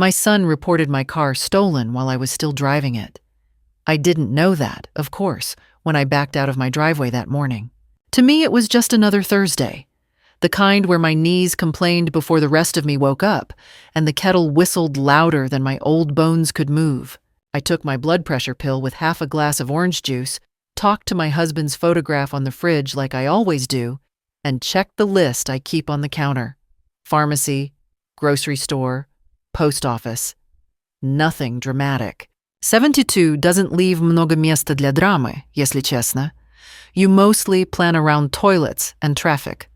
My son reported my car stolen while I was still driving it. I didn't know that, of course, when I backed out of my driveway that morning. To me, it was just another Thursday, the kind where my knees complained before the rest of me woke up, and the kettle whistled louder than my old bones could move. I took my blood pressure pill with half a glass of orange juice, talked to my husband's photograph on the fridge like I always do, and checked the list I keep on the counter. Pharmacy, grocery store, post office. Nothing dramatic. 72 doesn't leave много места для драмы, если честно. You mostly plan around toilets and traffic.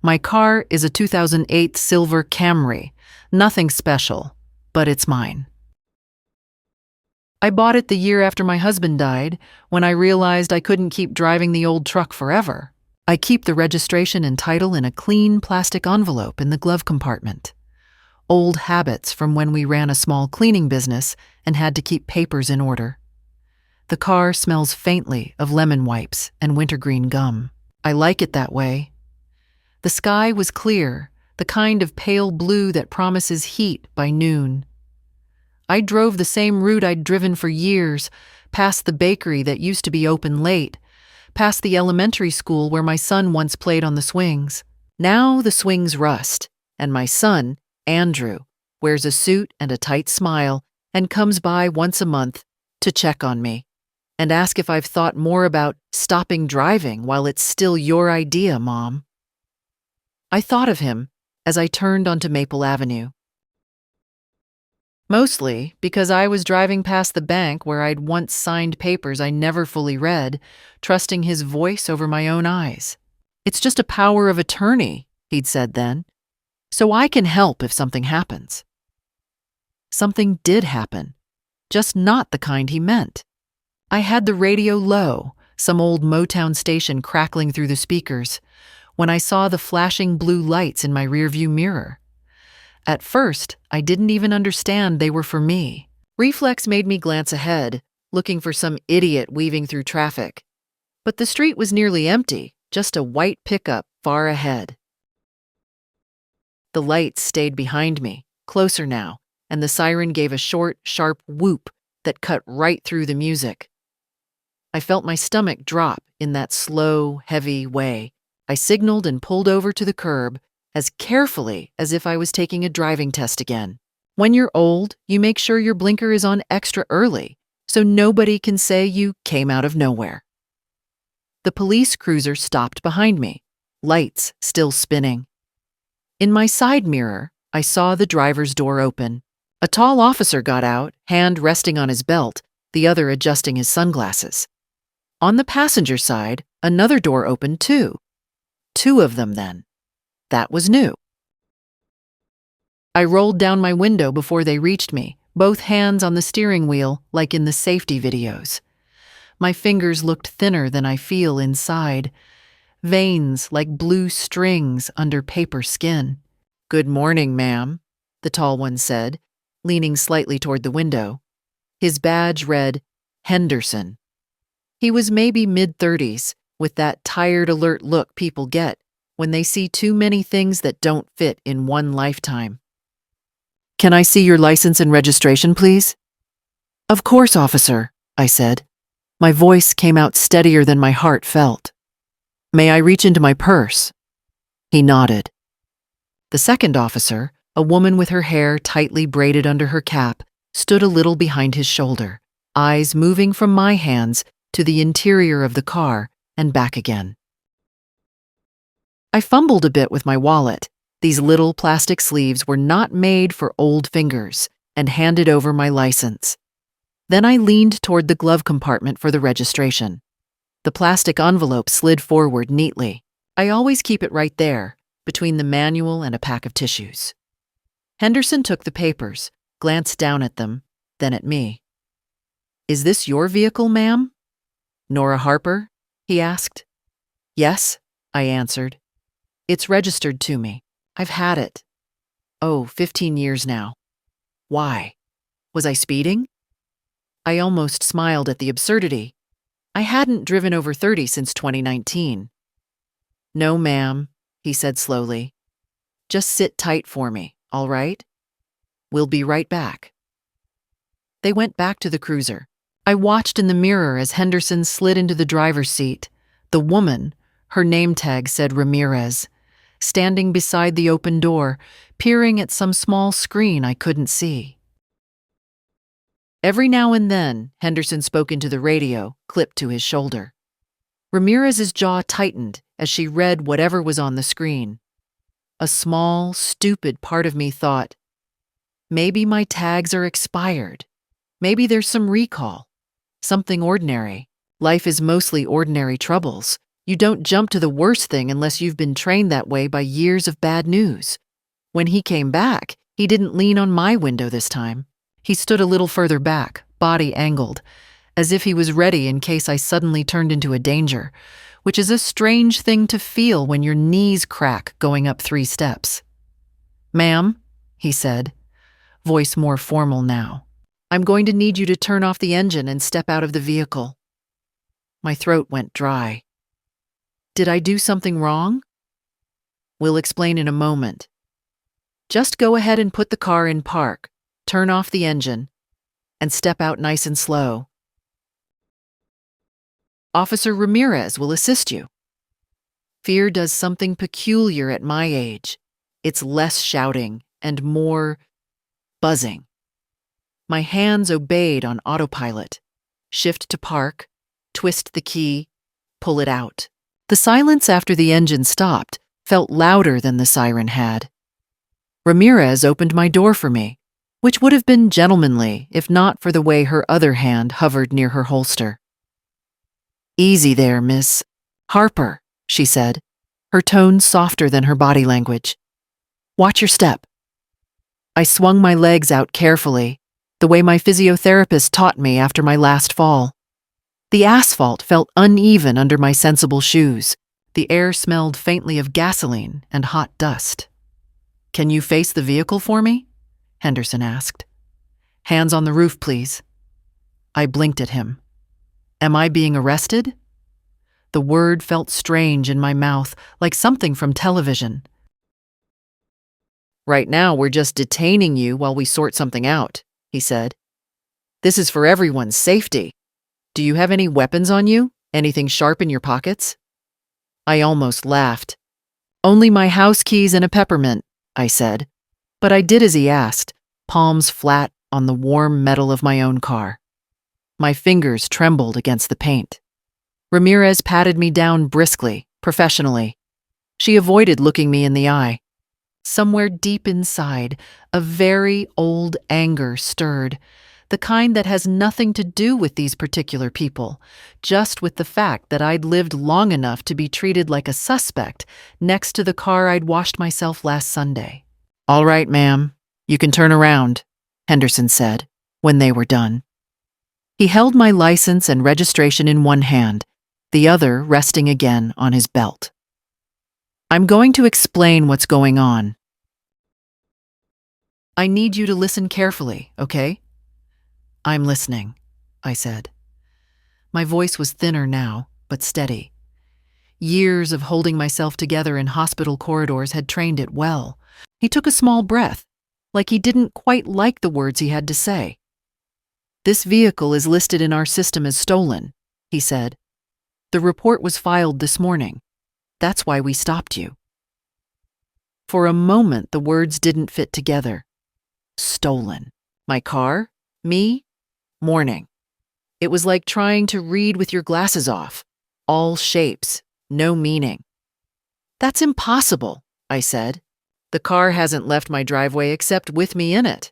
My car is a 2008 silver Camry. Nothing special, but it's mine. I bought it the year after my husband died, when I realized I couldn't keep driving the old truck forever. I keep the registration and title in a clean plastic envelope in the glove compartment. Old habits from when we ran a small cleaning business and had to keep papers in order. The car smells faintly of lemon wipes and wintergreen gum. I like it that way. The sky was clear, the kind of pale blue that promises heat by noon. I drove the same route I'd driven for years, past the bakery that used to be open late, past the elementary school where my son once played on the swings. Now the swings rust, and my son, Andrew, wears a suit and a tight smile and comes by once a month to check on me and ask if I've thought more about stopping driving while it's still your idea, Mom. I thought of him as I turned onto Maple Avenue. Mostly because I was driving past the bank where I'd once signed papers I never fully read, trusting his voice over my own eyes. It's just a power of attorney, he'd said then, so I can help if something happens. Something did happen, just not the kind he meant. I had the radio low, some old Motown station crackling through the speakers, when I saw the flashing blue lights in my rearview mirror. At first, I didn't even understand they were for me. Reflex made me glance ahead, looking for some idiot weaving through traffic. But the street was nearly empty, just a white pickup far ahead. The lights stayed behind me, closer now, and the siren gave a short, sharp whoop that cut right through the music. I felt my stomach drop in that slow, heavy way. I signaled and pulled over to the curb, as carefully as if I was taking a driving test again. When you're old, you make sure your blinker is on extra early, so nobody can say you came out of nowhere. The police cruiser stopped behind me, lights still spinning. In my side mirror, I saw the driver's door open. A tall officer got out, hand resting on his belt, the other adjusting his sunglasses. On the passenger side, another door opened too. Two of them then. That was new. I rolled down my window before they reached me, both hands on the steering wheel like in the safety videos. My fingers looked thinner than I feel inside, veins like blue strings under paper skin. "Good morning, ma'am," the tall one said, leaning slightly toward the window. His badge read Henderson. He was maybe mid-30s, with that tired, alert look people get when they see too many things that don't fit in one lifetime. "Can I see your license and registration, please?" "Of course, officer," I said. My voice came out steadier than my heart felt. "May I reach into my purse?" He nodded. The second officer, a woman with her hair tightly braided under her cap, stood a little behind his shoulder, eyes moving from my hands to the interior of the car and back again. I fumbled a bit with my wallet. These little plastic sleeves were not made for old fingers, and handed over my license. Then I leaned toward the glove compartment for the registration. The plastic envelope slid forward neatly. I always keep it right there, between the manual and a pack of tissues. Henderson took the papers, glanced down at them, then at me. "Is this your vehicle, ma'am?" "Nora Harper?" he asked. "Yes," I answered. "It's registered to me. I've had it. 15 years now." "Why? Was I speeding?" I almost smiled at the absurdity. I hadn't driven over 30 since 2019. "No, ma'am," he said slowly. "Just sit tight for me, all right?" We'll be right back." They went back to the cruiser. I watched in the mirror as Henderson slid into the driver's seat. The woman, her name tag said Ramirez, standing beside the open door, peering at some small screen I couldn't see. Every now and then, Henderson spoke into the radio, clipped to his shoulder. Ramirez's jaw tightened as she read whatever was on the screen. A small, stupid part of me thought, maybe my tags are expired. Maybe there's some recall. Something ordinary. Life is mostly ordinary troubles. You don't jump to the worst thing unless you've been trained that way by years of bad news. When he came back, he didn't lean on my window this time. He stood a little further back, body angled, as if he was ready in case I suddenly turned into a danger, which is a strange thing to feel when your knees crack going up 3 steps. "Ma'am," he said, voice more formal now, "I'm going to need you to turn off the engine and step out of the vehicle." My throat went dry. Did I do something wrong? "We'll explain in a moment. Just go ahead and put the car in park, turn off the engine, and step out nice and slow. Officer Ramirez will assist you." Fear does something peculiar at my age. It's less shouting and more buzzing. My hands obeyed on autopilot. Shift to park, twist the key, pull it out. The silence after the engine stopped felt louder than the siren had. Ramirez opened my door for me, which would have been gentlemanly if not for the way her other hand hovered near her holster. "Easy there, Miss Harper," she said, her tone softer than her body language. "Watch your step." I swung my legs out carefully, the way my physiotherapist taught me after my last fall. The asphalt felt uneven under my sensible shoes. The air smelled faintly of gasoline and hot dust. "Can you face the vehicle for me?" Henderson asked. "Hands on the roof, please." I blinked at him. Am I being arrested? The word felt strange in my mouth, like something from television. "Right now, we're just detaining you while we sort something out," he said. "This is for everyone's safety. Do you have any weapons on you? Anything sharp in your pockets?" I almost laughed. "Only my house keys and a peppermint," I said. But I did as he asked, palms flat on the warm metal of my own car. My fingers trembled against the paint. Ramirez patted me down briskly, professionally. She avoided looking me in the eye. Somewhere deep inside, a very old anger stirred, the kind that has nothing to do with these particular people, just with the fact that I'd lived long enough to be treated like a suspect next to the car I'd washed myself last Sunday. "All right, ma'am, you can turn around," Henderson said, when they were done. He held my license and registration in one hand, the other resting again on his belt. "I'm going to explain what's going on. I need you to listen carefully, okay?" "I'm listening," I said. My voice was thinner now, but steady. Years of holding myself together in hospital corridors had trained it well. He took a small breath, like he didn't quite like the words he had to say. "This vehicle is listed in our system as stolen," he said. "The report was filed this morning. That's why we stopped you." For a moment, the words didn't fit together. Stolen. My car? Me? Morning. It was like trying to read with your glasses off. All shapes, no meaning. "That's impossible," I said. "The car hasn't left my driveway except with me in it."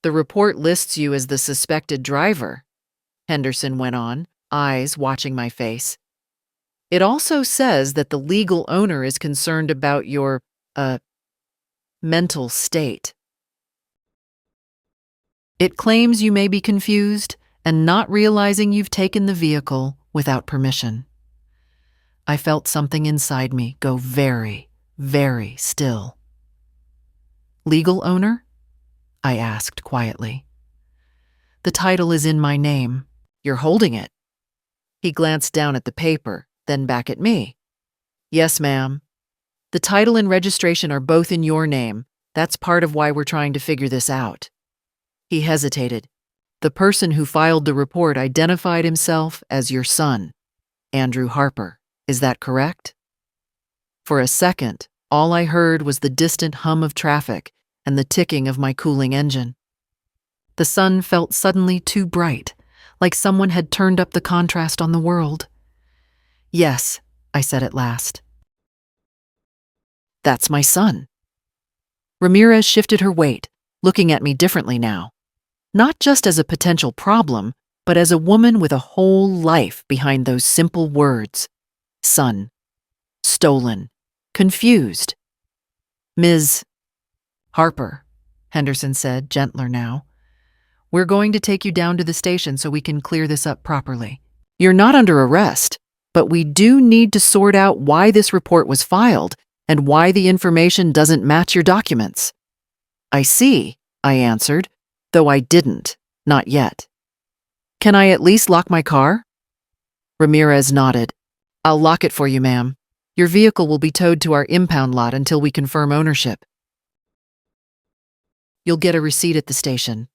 "The report lists you as the suspected driver," Henderson went on, eyes watching my face. "It also says that the legal owner is concerned about your, mental state. It claims you may be confused and not realizing you've taken the vehicle without permission." I felt something inside me go very, very still. "Legal owner?" I asked quietly. "The title is in my name. You're holding it." He glanced down at the paper, then back at me. "Yes, ma'am. The title and registration are both in your name, That's part of why we're trying to figure this out." He hesitated. "The person who filed the report identified himself as your son, Andrew Harper. Is that correct?" For a second, all I heard was the distant hum of traffic and the ticking of my cooling engine. The sun felt suddenly too bright, like someone had turned up the contrast on the world. "Yes," I said at last. "That's my son." Ramirez shifted her weight, looking at me differently now. Not just as a potential problem, but as a woman with a whole life behind those simple words. Son. Stolen. Confused. "Ms. Harper," Henderson said, gentler now. "We're going to take you down to the station so we can clear this up properly. You're not under arrest, but we do need to sort out why this report was filed and why the information doesn't match your documents." "I see," I answered, though I didn't, not yet. "Can I at least lock my car?" Ramirez nodded. "I'll lock it for you, ma'am. Your vehicle will be towed to our impound lot until we confirm ownership. You'll get a receipt at the station."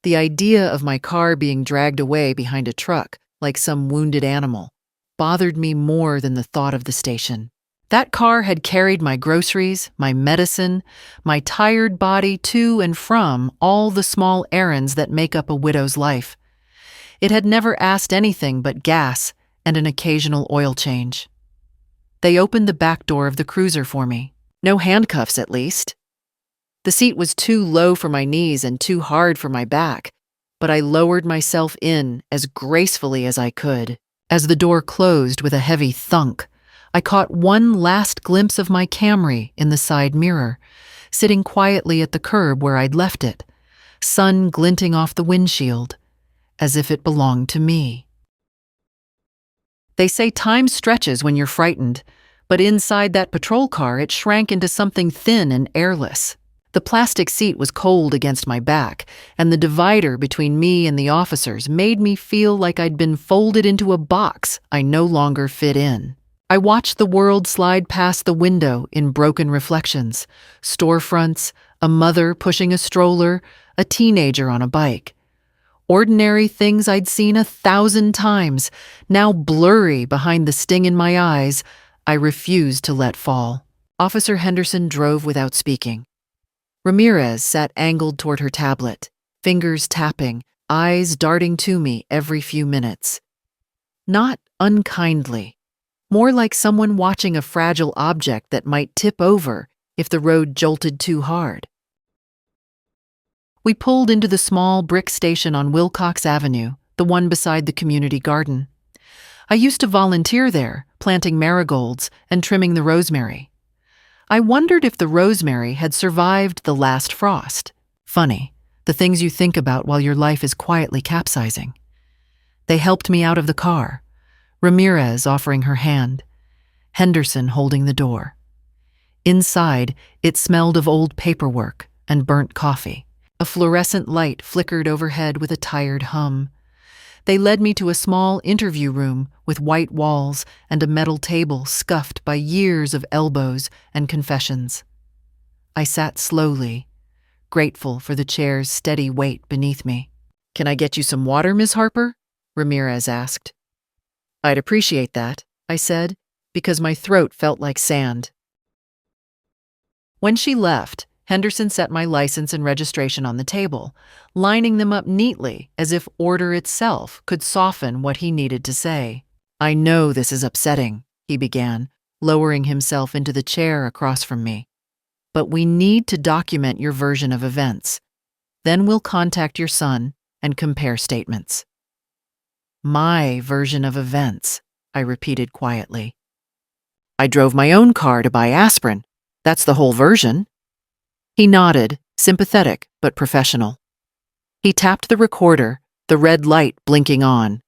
The idea of my car being dragged away behind a truck, like some wounded animal, bothered me more than the thought of the station. That car had carried my groceries, my medicine, my tired body to and from all the small errands that make up a widow's life. It had never asked anything but gas and an occasional oil change. They opened the back door of the cruiser for me. No handcuffs, at least. The seat was too low for my knees and too hard for my back, but I lowered myself in as gracefully as I could. As the door closed with a heavy thunk, I caught one last glimpse of my Camry in the side mirror, sitting quietly at the curb where I'd left it, sun glinting off the windshield, as if it belonged to me. They say time stretches when you're frightened, but inside that patrol car it shrank into something thin and airless. The plastic seat was cold against my back, and the divider between me and the officers made me feel like I'd been folded into a box I no longer fit in. I watched the world slide past the window in broken reflections: storefronts, a mother pushing a stroller, a teenager on a bike. Ordinary things I'd seen 1,000 times, now blurry behind the sting in my eyes, I refused to let fall. Officer Henderson drove without speaking. Ramirez sat angled toward her tablet, fingers tapping, eyes darting to me every few minutes. Not unkindly, more like someone watching a fragile object that might tip over if the road jolted too hard. We pulled into the small brick station on Wilcox Avenue, the one beside the community garden. I used to volunteer there, planting marigolds and trimming the rosemary. I wondered if the rosemary had survived the last frost. Funny, the things you think about while your life is quietly capsizing. They helped me out of the car, Ramirez offering her hand, Henderson holding the door. Inside, it smelled of old paperwork and burnt coffee. A fluorescent light flickered overhead with a tired hum. They led me to a small interview room with white walls and a metal table scuffed by years of elbows and confessions. I sat slowly, grateful for the chair's steady weight beneath me. "Can I get you some water, Miss Harper?" Ramirez asked. "I'd appreciate that," I said, because my throat felt like sand. When she left, Henderson set my license and registration on the table, lining them up neatly as if order itself could soften what he needed to say. "I know this is upsetting," he began, lowering himself into the chair across from me. "But we need to document your version of events. Then we'll contact your son and compare statements." "My version of events," I repeated quietly. "I drove my own car to buy aspirin. That's the whole version." He nodded, sympathetic but professional. He tapped the recorder, the red light blinking on.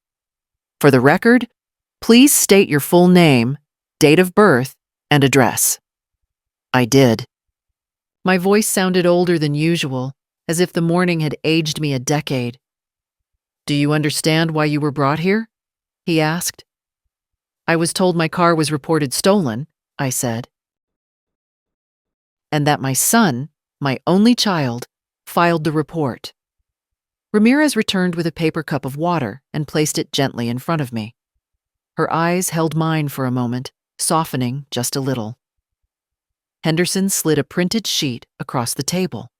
"For the record, please state your full name, date of birth, and address." I did. My voice sounded older than usual, as if the morning had aged me a decade. "Do you understand why you were brought here?" he asked. "I was told my car was reported stolen," I said. and that my son, my only child, filed the report. Ramirez returned with a paper cup of water and placed it gently in front of me. Her eyes held mine for a moment, softening just a little. Henderson slid a printed sheet across the table.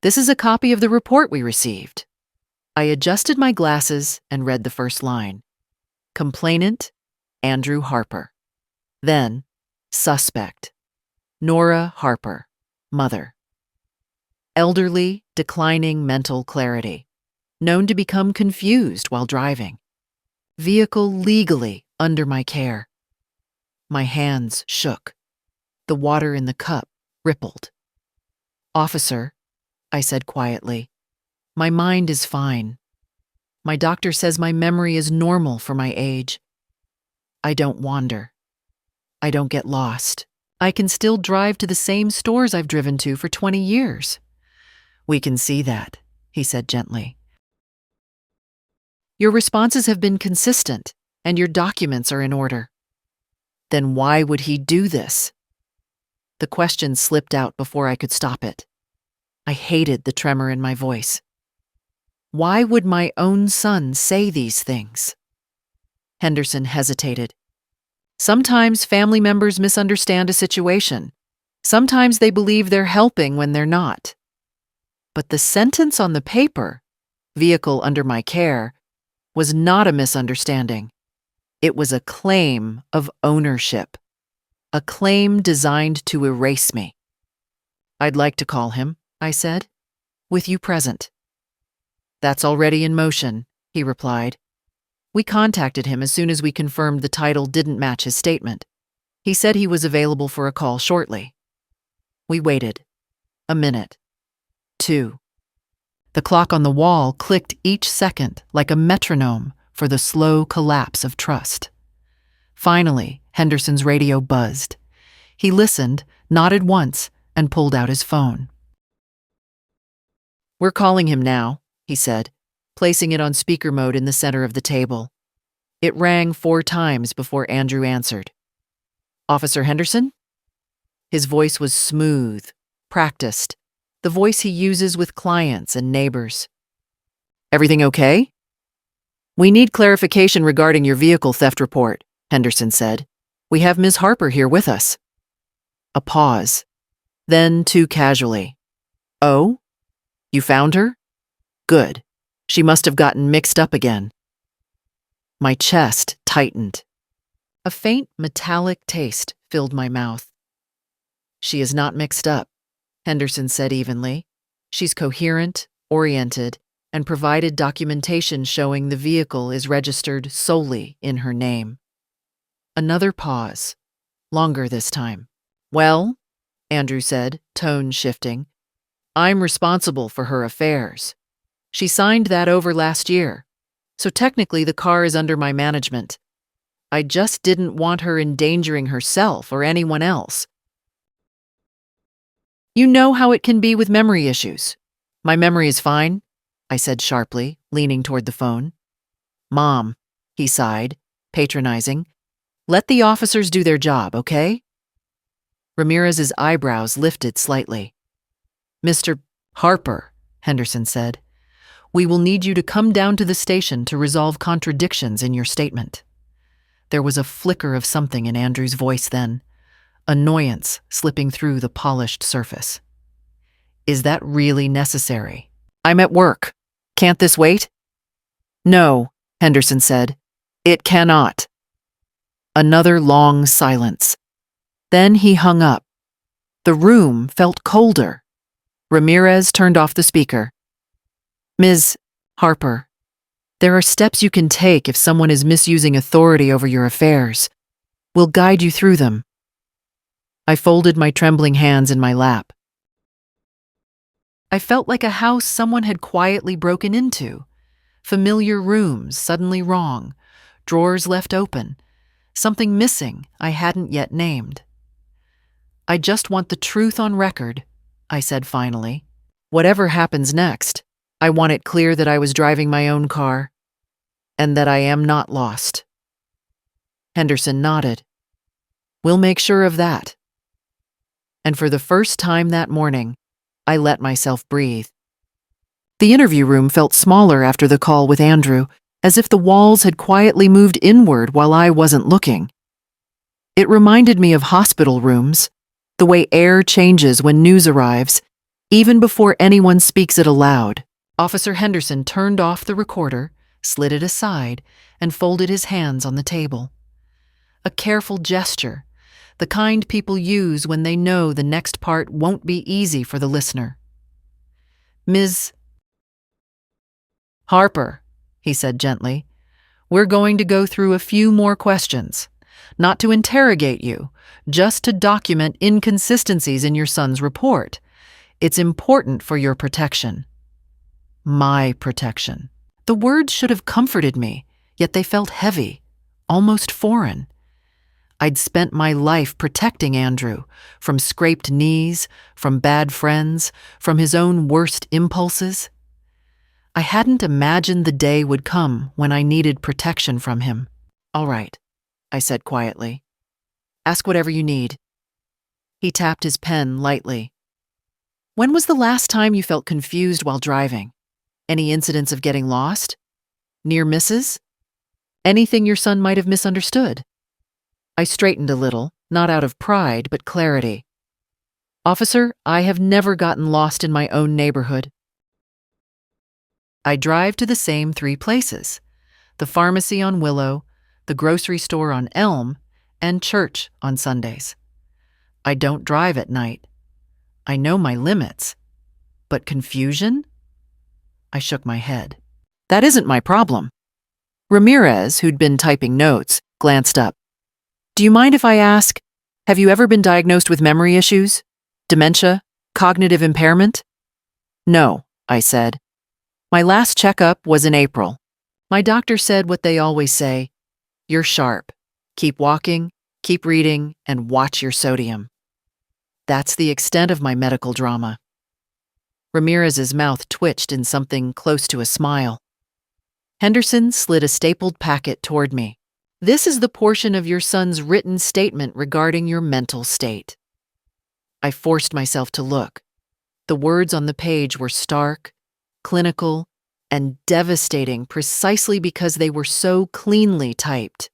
"This is a copy of the report we received." I adjusted my glasses and read the first line. Complainant, Andrew Harper. Then, suspect, Nora Harper, mother. Elderly, declining mental clarity, known to become confused while driving. Vehicle legally under my care. My hands shook. The water in the cup rippled. "Officer," I said quietly, "my mind is fine. My doctor says my memory is normal for my age. I don't wander. I don't get lost. I can still drive to the same stores I've driven to for 20 years. "We can see that," he said gently. "Your responses have been consistent, and your documents are in order." "Then why would he do this?" The question slipped out before I could stop it. I hated the tremor in my voice. Why would my own son say these things? Henderson hesitated. Sometimes family members misunderstand a situation. Sometimes they believe they're helping when they're not. But the sentence on the paper, "vehicle under my care," was not a misunderstanding. It was a claim of ownership. A claim designed to erase me. "I'd like to call him," I said, "with you present." "That's already in motion," he replied. "We contacted him as soon as we confirmed the title didn't match his statement. He said he was available for a call shortly." We waited. A minute. 2. The clock on the wall clicked each second like a metronome for the slow collapse of trust. Finally, Henderson's radio buzzed. He listened, nodded once, and pulled out his phone. "We're calling him now," he said, placing it on speaker mode in the center of the table. It rang 4 times before Andrew answered. "Officer Henderson?" His voice was smooth, practiced, the voice he uses with clients and neighbors. "Everything okay?" "We need clarification regarding your vehicle theft report," Henderson said. "We have Ms. Harper here with us." A pause. Then, too casually. "Oh? You found her? Good. She must have gotten mixed up again." My chest tightened. A faint metallic taste filled my mouth. "She is not mixed up," Henderson said evenly. "She's coherent, oriented, and provided documentation showing the vehicle is registered solely in her name." Another pause. Longer this time. "Well," Andrew said, tone shifting, "I'm responsible for her affairs. She signed that over last year, so technically the car is under my management. I just didn't want her endangering herself or anyone else. You know how it can be with memory issues. My memory is fine," I said sharply, leaning toward the phone. "Mom," he sighed, patronizing, "let the officers do their job, okay?" Ramirez's eyebrows lifted slightly. "Mr. Harper," Henderson said, "we will need you to come down to the station to resolve contradictions in your statement." There was a flicker of something in Andrew's voice then, annoyance slipping through the polished surface. "Is that really necessary? I'm at work. Can't this wait?" "No," Henderson said. "It cannot." Another long silence. Then he hung up. The room felt colder. Ramirez turned off the speaker. "Ms. Harper, there are steps you can take if someone is misusing authority over your affairs. We'll guide you through them." I folded my trembling hands in my lap. I felt like a house someone had quietly broken into. Familiar rooms suddenly wrong, drawers left open, something missing I hadn't yet named. "I just want the truth on record," I said finally. "Whatever happens next, I want it clear that I was driving my own car, and that I am not lost." Henderson nodded. "We'll make sure of that." And for the first time that morning, I let myself breathe. The interview room felt smaller after the call with Andrew, as if the walls had quietly moved inward while I wasn't looking. It reminded me of hospital rooms, the way air changes when news arrives, even before anyone speaks it aloud. Officer Henderson turned off the recorder, slid it aside, and folded his hands on the table. A careful gesture, the kind people use when they know the next part won't be easy for the listener. "Ms. Harper," he said gently, "we're going to go through a few more questions. Not to interrogate you, just to document inconsistencies in your son's report. It's important for your protection." My protection. The words should have comforted me, yet they felt heavy, almost foreign. I'd spent my life protecting Andrew, from scraped knees, from bad friends, from his own worst impulses. I hadn't imagined the day would come when I needed protection from him. "All right," I said quietly. "Ask whatever you need." He tapped his pen lightly. "When was the last time you felt confused while driving? Any incidents of getting lost? Near misses? Anything your son might have misunderstood?" I straightened a little, not out of pride, but clarity. "Officer, I have never gotten lost in my own neighborhood. I drive to the same 3 places: the pharmacy on Willow, the grocery store on Elm, and church on Sundays. I don't drive at night. I know my limits. But confusion?" I shook my head. "That isn't my problem." Ramirez, who'd been typing notes, glanced up. "Do you mind if I ask, have you ever been diagnosed with memory issues? Dementia? Cognitive impairment?" "No," I said. "My last checkup was in April. My doctor said what they always say: you're sharp. Keep walking, keep reading, and watch your sodium." That's the extent of my medical drama. Ramirez's mouth twitched in something close to a smile. Henderson slid a stapled packet toward me. "This is the portion of your son's written statement regarding your mental state." I forced myself to look. The words on the page were stark, clinical, and devastating precisely because they were so cleanly typed.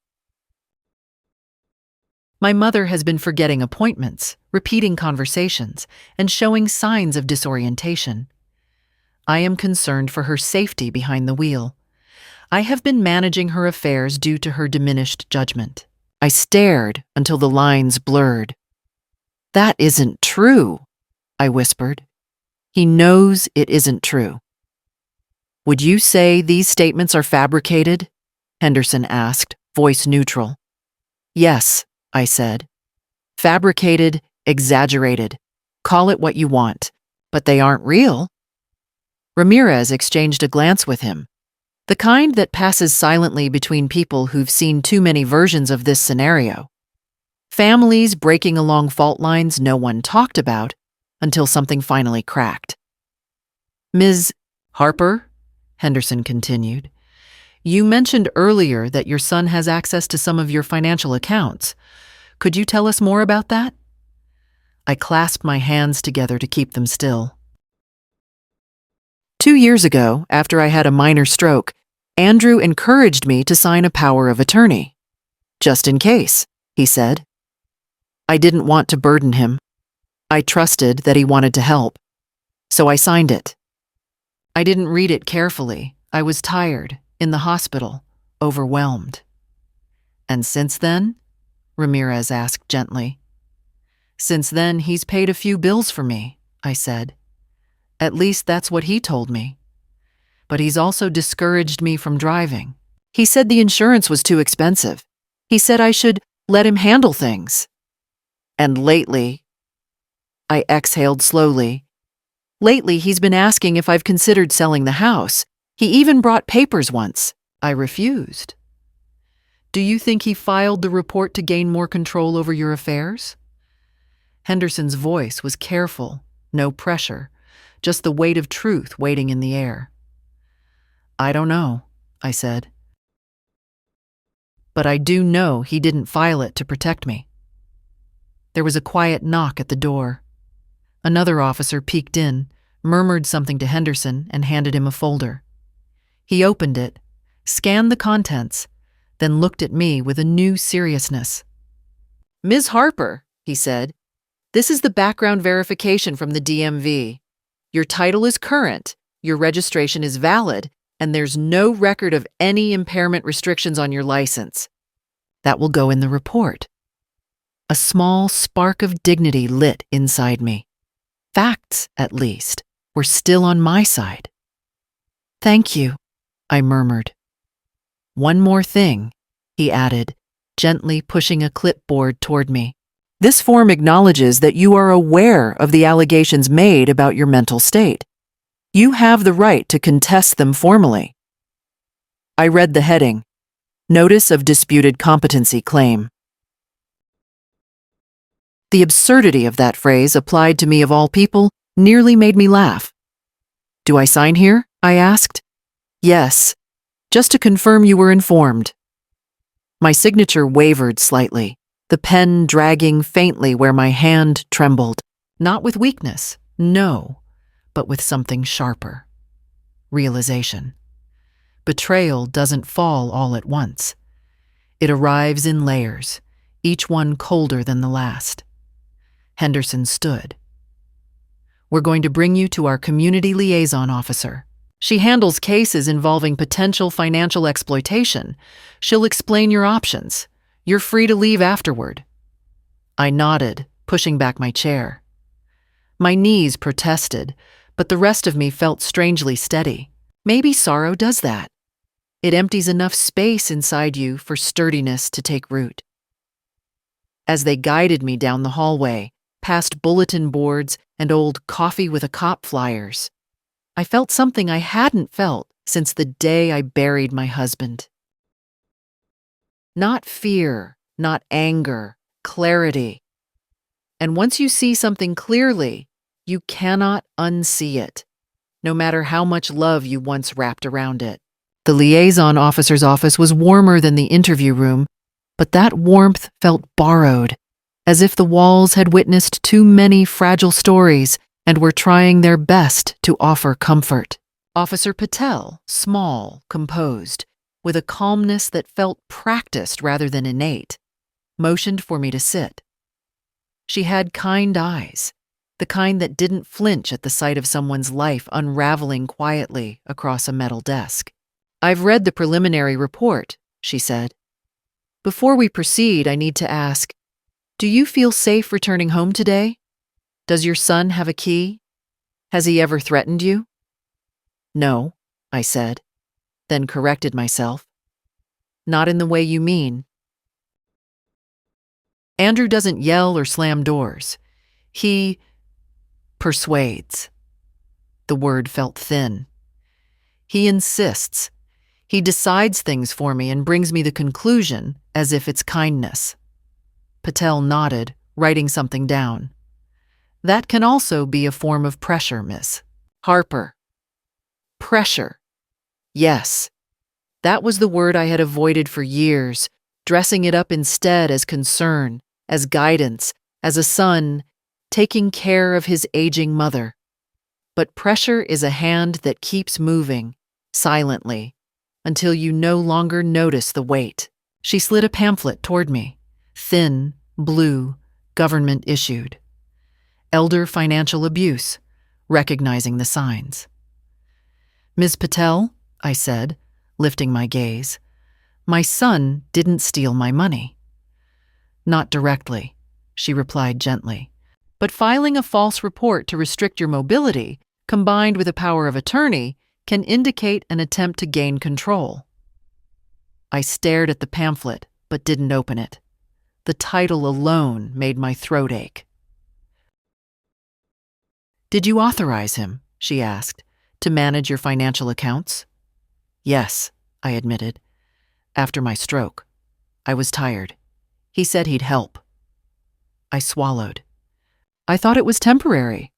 "My mother has been forgetting appointments, repeating conversations, and showing signs of disorientation. I am concerned for her safety behind the wheel. I have been managing her affairs due to her diminished judgment." I stared until the lines blurred. "That isn't true," I whispered. "He knows it isn't true." "Would you say these statements are fabricated?" Henderson asked, voice neutral. "Yes," I said. "Fabricated, exaggerated. Call it what you want. But they aren't real." Ramirez exchanged a glance with him, the kind that passes silently between people who've seen too many versions of this scenario. Families breaking along fault lines no one talked about until something finally cracked. "Ms. Harper," Henderson continued, "you mentioned earlier that your son has access to some of your financial accounts. Could you tell us more about that?" I clasped my hands together to keep them still. 2 years ago, after I had a minor stroke, Andrew encouraged me to sign a power of attorney. "Just in case," he said. I didn't want to burden him. I trusted that he wanted to help. So I signed it. I didn't read it carefully. I was tired, in the hospital, overwhelmed. "And since then?" Ramirez asked gently. "Since then, he's paid a few bills for me," I said. "At least that's what he told me. But he's also discouraged me from driving. He said the insurance was too expensive. He said I should let him handle things. And lately," I exhaled slowly, "lately he's been asking if I've considered selling the house. He even brought papers once. I refused." "Do you think he filed the report to gain more control over your affairs?" Henderson's voice was careful, no pressure, just the weight of truth waiting in the air. "I don't know," I said. "But I do know he didn't file it to protect me." There was a quiet knock at the door. Another officer peeked in, murmured something to Henderson, and handed him a folder. He opened it, scanned the contents, then looked at me with a new seriousness. "Ms. Harper," he said, "this is the background verification from the DMV. Your title is current, your registration is valid, and there's no record of any impairment restrictions on your license. That will go in the report." A small spark of dignity lit inside me. Facts, at least, were still on my side. "Thank you," I murmured. "One more thing," he added, gently pushing a clipboard toward me. "This form acknowledges that you are aware of the allegations made about your mental state. You have the right to contest them formally." I read the heading, Notice of Disputed Competency Claim. The absurdity of that phrase, applied to me of all people, nearly made me laugh. "Do I sign here?" I asked. "Yes, just to confirm you were informed." My signature wavered slightly, the pen dragging faintly where my hand trembled. Not with weakness, no, but with something sharper. Realization. Betrayal doesn't fall all at once. It arrives in layers, each one colder than the last. Henderson stood. "We're going to bring you to our community liaison officer. She handles cases involving potential financial exploitation. She'll explain your options. You're free to leave afterward." I nodded, pushing back my chair. My knees protested, but the rest of me felt strangely steady. Maybe sorrow does that. It empties enough space inside you for sturdiness to take root. As they guided me down the hallway, past bulletin boards and old coffee with a cop flyers, I felt something I hadn't felt since the day I buried my husband. Not fear, not anger, clarity. And once you see something clearly, you cannot unsee it, no matter how much love you once wrapped around it. The liaison officer's office was warmer than the interview room, but that warmth felt borrowed, as if the walls had witnessed too many fragile stories and were trying their best to offer comfort. Officer Patel, small, composed, with a calmness that felt practiced rather than innate, motioned for me to sit. She had kind eyes, the kind that didn't flinch at the sight of someone's life unraveling quietly across a metal desk. "I've read the preliminary report," she said. "Before we proceed, I need to ask, do you feel safe returning home today? Does your son have a key? Has he ever threatened you?" "No," I said, then corrected myself. "Not in the way you mean." "Andrew doesn't yell or slam doors. He persuades." The word felt thin. "He insists. He decides things for me and brings me the conclusion as if it's kindness." Patel nodded, writing something down. "That can also be a form of pressure, Miss Harper." Pressure. Yes. That was the word I had avoided for years, dressing it up instead as concern, as guidance, as a son taking care of his aging mother. But pressure is a hand that keeps moving, silently, until you no longer notice the weight. She slid a pamphlet toward me, thin, blue, government issued. Elder financial abuse, recognizing the signs. "Ms. Patel," I said, lifting my gaze, "my son didn't steal my money." "Not directly," she replied gently. "But filing a false report to restrict your mobility, combined with a power of attorney, can indicate an attempt to gain control." I stared at the pamphlet, but didn't open it. The title alone made my throat ache. "Did you authorize him," she asked, "to manage your financial accounts?" "Yes," I admitted. "After my stroke. I was tired. He said he'd help." I swallowed. "I thought it was temporary."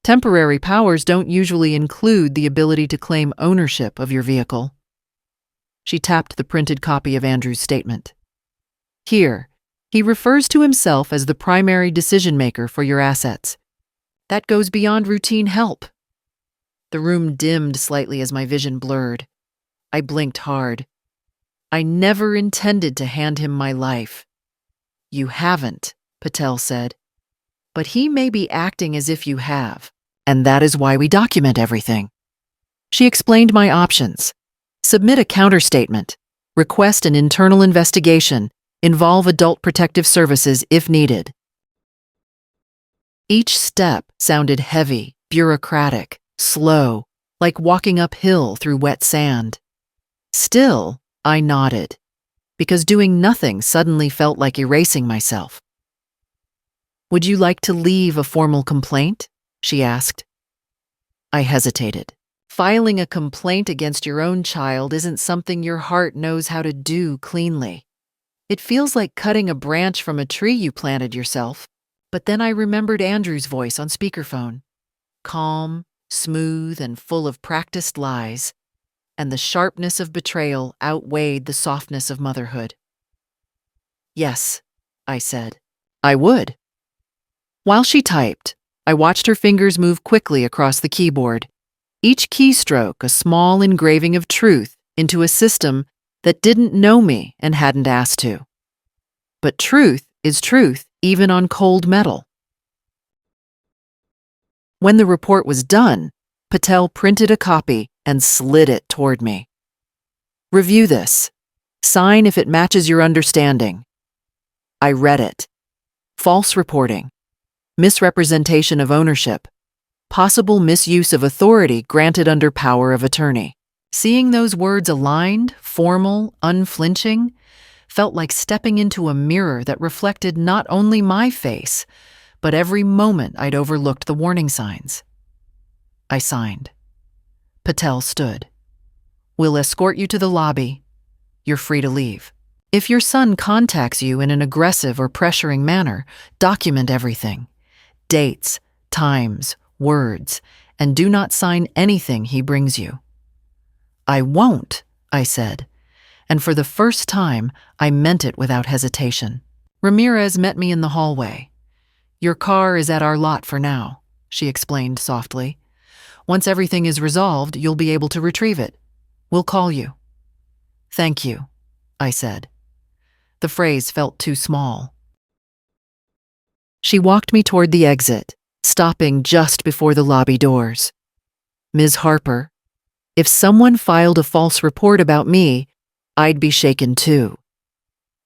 "Temporary powers don't usually include the ability to claim ownership of your vehicle." She tapped the printed copy of Andrew's statement. "Here, He refers to himself as the primary decision maker for your assets. That goes beyond routine help. The room dimmed slightly as my vision blurred. I blinked hard. I never intended to hand him my life. You haven't, Patel said. But he may be acting as if you have, and that is why we document everything. She explained my options. Submit a counterstatement. Request an internal investigation. Involve Adult Protective Services if needed. Each step sounded heavy, bureaucratic, slow, like walking uphill through wet sand. Still, I nodded, because doing nothing suddenly felt like erasing myself. Would you like to leave a formal complaint? She asked. I hesitated. Filing a complaint against your own child isn't something your heart knows how to do cleanly. It feels like cutting a branch from a tree you planted yourself. But then I remembered Andrew's voice on speakerphone. Calm, smooth, and full of practiced lies, and the sharpness of betrayal outweighed the softness of motherhood. Yes, I said. I would. While she typed, I watched her fingers move quickly across the keyboard, each keystroke a small engraving of truth into a system that didn't know me and hadn't asked to. But truth is truth, even on cold metal. When the report was done, Patel printed a copy and slid it toward me. Review this. Sign if it matches your understanding. I read it. False reporting. Misrepresentation of ownership. Possible misuse of authority granted under power of attorney. Seeing those words aligned, formal, unflinching, felt like stepping into a mirror that reflected not only my face, but every moment I'd overlooked the warning signs. I signed. Patel stood. We'll escort you to the lobby. You're free to leave. If your son contacts you in an aggressive or pressuring manner, document everything. Dates, times, words, and do not sign anything he brings you. I won't, I said, and for the first time, I meant it without hesitation. Ramirez met me in the hallway. Your car is at our lot for now, she explained softly. Once everything is resolved, you'll be able to retrieve it. We'll call you. Thank you, I said. The phrase felt too small. She walked me toward the exit, stopping just before the lobby doors. Ms. Harper, if someone filed a false report about me, I'd be shaken too.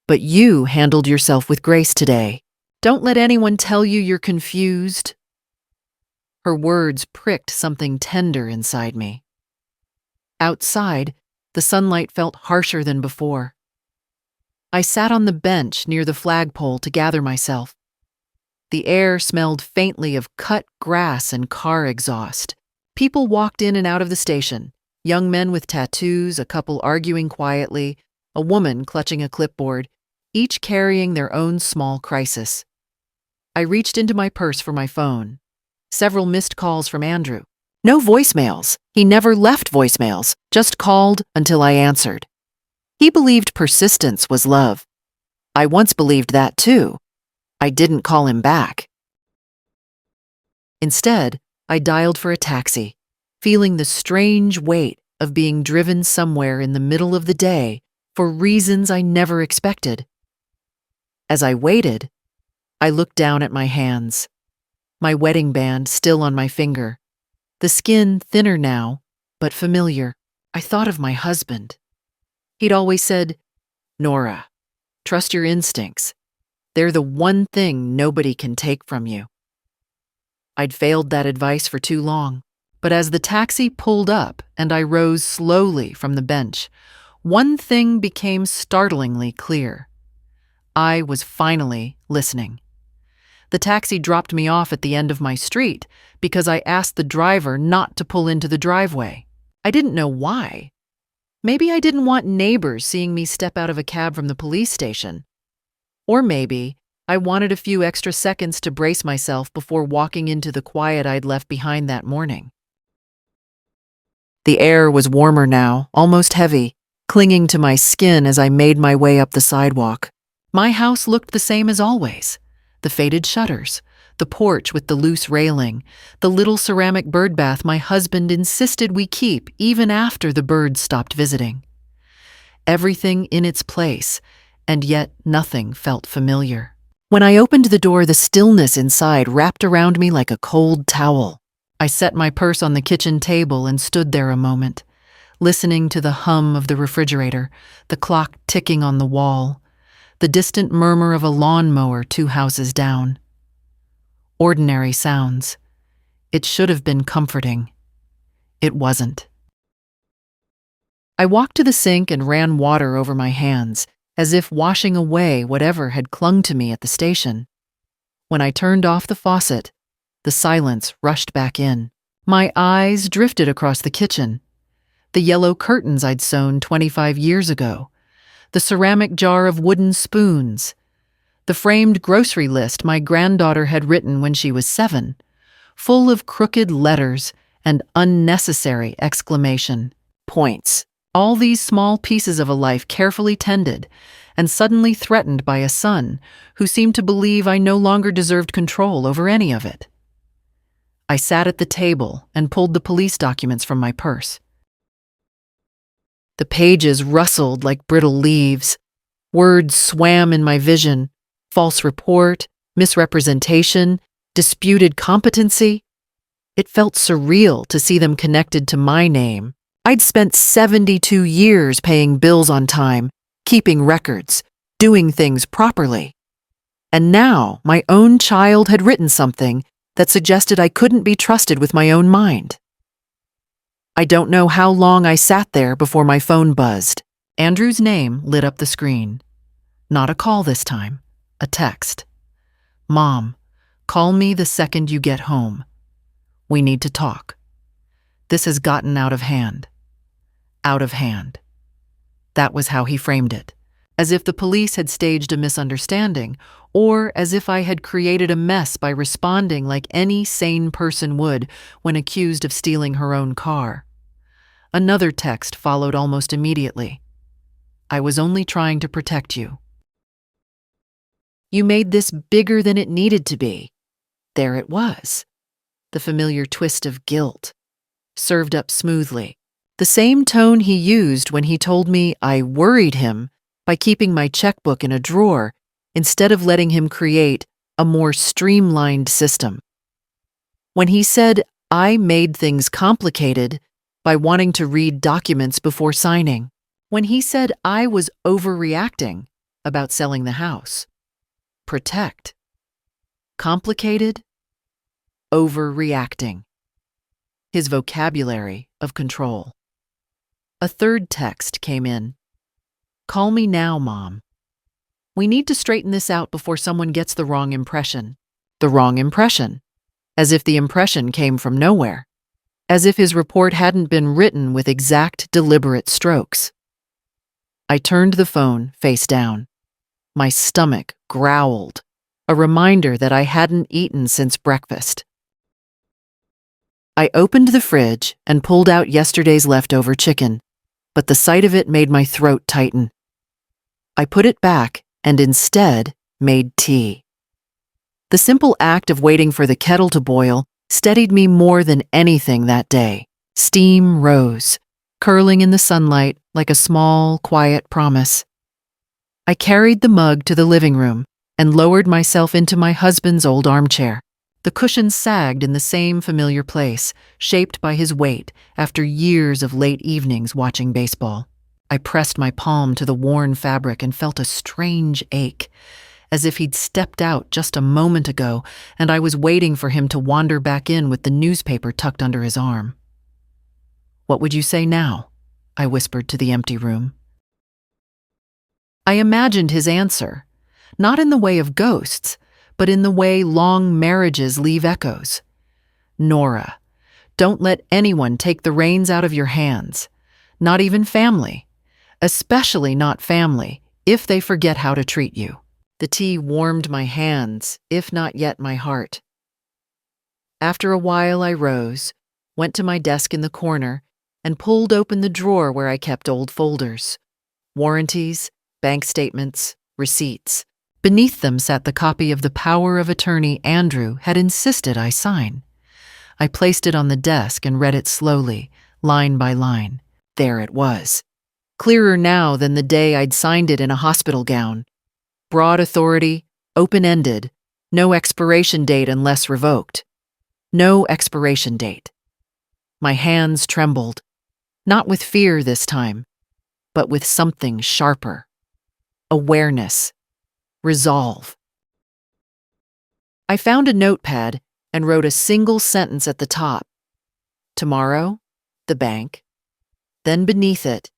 But you handled yourself with grace today. Don't let anyone tell you you're confused. Her words pricked something tender inside me. Outside, the sunlight felt harsher than before. I sat on the bench near the flagpole to gather myself. The air smelled faintly of cut grass and car exhaust. People walked in and out of the station. Young men with tattoos, a couple arguing quietly, a woman clutching a clipboard, each carrying their own small crisis. I reached into my purse for my phone. Several missed calls from Andrew. No voicemails. He never left voicemails, just called until I answered. He believed persistence was love. I once believed that too. I didn't call him back. Instead, I dialed for a taxi, feeling the strange weight of being driven somewhere in the middle of the day for reasons I never expected. As I waited, I looked down at my hands, my wedding band still on my finger, the skin thinner now, but familiar. I thought of my husband. He'd always said, Nora, trust your instincts. They're the one thing nobody can take from you. I'd failed that advice for too long, but as the taxi pulled up and I rose slowly from the bench, one thing became startlingly clear. I was finally listening. The taxi dropped me off at the end of my street because I asked the driver not to pull into the driveway. I didn't know why. Maybe I didn't want neighbors seeing me step out of a cab from the police station. Or maybe I wanted a few extra seconds to brace myself before walking into the quiet I'd left behind that morning. The air was warmer now, almost heavy, clinging to my skin as I made my way up the sidewalk. My house looked the same as always. The faded shutters, the porch with the loose railing, the little ceramic bird bath my husband insisted we keep even after the birds stopped visiting. Everything in its place, and yet nothing felt familiar. When I opened the door, the stillness inside wrapped around me like a cold towel. I set my purse on the kitchen table and stood there a moment, listening to the hum of the refrigerator, the clock ticking on the wall, the distant murmur of a lawnmower 2 houses down. Ordinary sounds. It should have been comforting. It wasn't. I walked to the sink and ran water over my hands, as if washing away whatever had clung to me at the station. When I turned off the faucet, the silence rushed back in. My eyes drifted across the kitchen. The yellow curtains I'd sewn 25 years ago, the ceramic jar of wooden spoons, the framed grocery list my granddaughter had written when she was 7, full of crooked letters and unnecessary exclamation points. All these small pieces of a life carefully tended, and suddenly threatened by a son who seemed to believe I no longer deserved control over any of it. I sat at the table and pulled the police documents from my purse. The pages rustled like brittle leaves. Words swam in my vision: false report, misrepresentation, disputed competency. It felt surreal to see them connected to my name. I'd spent 72 years paying bills on time, keeping records, doing things properly. And now my own child had written something that suggested I couldn't be trusted with my own mind. I don't know how long I sat there before my phone buzzed. Andrew's name lit up the screen. Not a call this time, a text. "Mom, call me the second you get home. We need to talk. This has gotten out of hand." Out of hand. That was how he framed it, as if the police had staged a misunderstanding, or as if I had created a mess by responding like any sane person would when accused of stealing her own car. Another text followed almost immediately. "I was only trying to protect you. You made this bigger than it needed to be." There it was. The familiar twist of guilt, served up smoothly. The same tone he used when he told me I worried him by keeping my checkbook in a drawer instead of letting him create a more streamlined system. When he said I made things complicated by wanting to read documents before signing. When he said I was overreacting about selling the house. Protect. Complicated. Overreacting. His vocabulary of control. A third text came in. "Call me now, Mom. We need to straighten this out before someone gets the wrong impression." The wrong impression. As if the impression came from nowhere. As if his report hadn't been written with exact, deliberate strokes. I turned the phone face down. My stomach growled, a reminder that I hadn't eaten since breakfast. I opened the fridge and pulled out yesterday's leftover chicken, but the sight of it made my throat tighten. I put it back and instead made tea. The simple act of waiting for the kettle to boil steadied me more than anything that day. Steam rose, curling in the sunlight like a small, quiet promise. I carried the mug to the living room and lowered myself into my husband's old armchair. The cushions sagged in the same familiar place, shaped by his weight after years of late evenings watching baseball. I pressed my palm to the worn fabric and felt a strange ache, as if he'd stepped out just a moment ago and I was waiting for him to wander back in with the newspaper tucked under his arm. "What would you say now?" I whispered to the empty room. I imagined his answer, not in the way of ghosts, but in the way long marriages leave echoes. "Nora, don't let anyone take the reins out of your hands, not even family, especially not family, if they forget how to treat you." The tea warmed my hands, if not yet my heart. After a while, I rose, went to my desk in the corner, and pulled open the drawer where I kept old folders. Warranties, bank statements, receipts. Beneath them sat the copy of the power of attorney Andrew had insisted I sign. I placed it on the desk and read it slowly, line by line. There it was. Clearer now than the day I'd signed it in a hospital gown. Broad authority, open-ended, no expiration date unless revoked. No expiration date. My hands trembled, not with fear this time, but with something sharper. Awareness. Resolve. I found a notepad and wrote a single sentence at the top. Tomorrow, the bank. Then beneath it,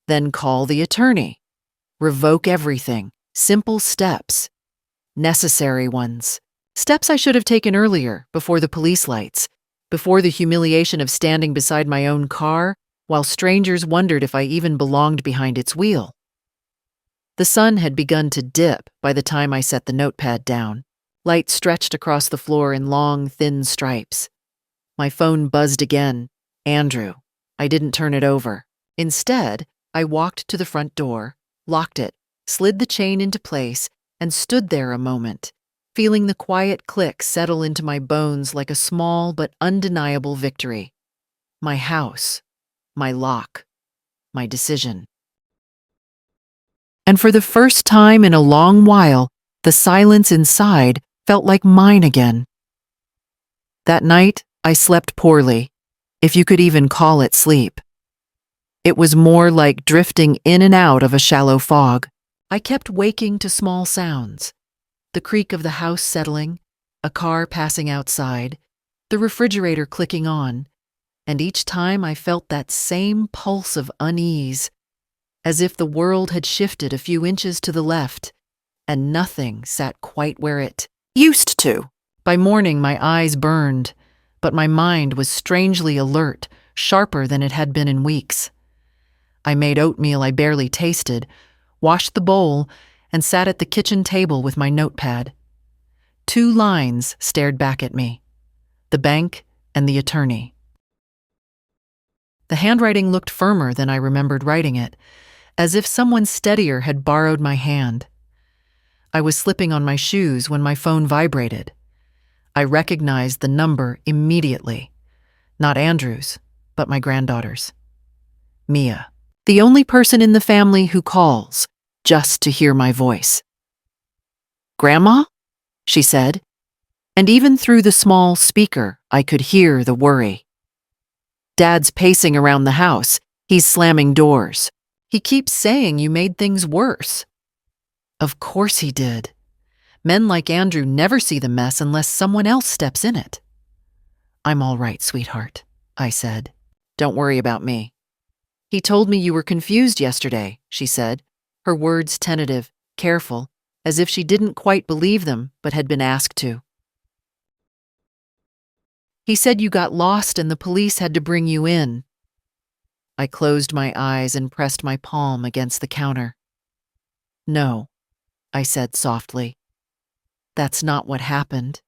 then call the attorney. Revoke everything. Simple steps. Necessary ones. Steps I should have taken earlier, before the police lights, before the humiliation of standing beside my own car, while strangers wondered if I even belonged behind its wheel. The sun had begun to dip by the time I set the notepad down. Light stretched across the floor in long, thin stripes. My phone buzzed again. Andrew. I didn't turn it over. Instead, I walked to the front door, locked it, slid the chain into place, and stood there a moment, feeling the quiet click settle into my bones like a small but undeniable victory. My house. My lock. My decision. And for the first time in a long while, the silence inside felt like mine again. That night, I slept poorly, if you could even call it sleep. It was more like drifting in and out of a shallow fog. I kept waking to small sounds. The creak of the house settling, a car passing outside, the refrigerator clicking on, and each time I felt that same pulse of unease, as if the world had shifted a few inches to the left, and nothing sat quite where it used to. By morning, my eyes burned, but my mind was strangely alert, sharper than it had been in weeks. I made oatmeal I barely tasted, washed the bowl, and sat at the kitchen table with my notepad. 2 lines stared back at me: the bank and the attorney. The handwriting looked firmer than I remembered writing it, as if someone steadier had borrowed my hand. I was slipping on my shoes when my phone vibrated. I recognized the number immediately. Not Andrew's, but my granddaughter's. Mia, the only person in the family who calls, just to hear my voice. "Grandma?" she said, and even through the small speaker, I could hear the worry. "Dad's pacing around the house. He's slamming doors. He keeps saying you made things worse." Of course he did. Men like Andrew never see the mess unless someone else steps in it. "I'm all right, sweetheart," I said. "Don't worry about me." "He told me you were confused yesterday," she said, her words tentative, careful, as if she didn't quite believe them but had been asked to. "He said you got lost and the police had to bring you in." I closed my eyes and pressed my palm against the counter. "No," I said softly. "That's not what happened."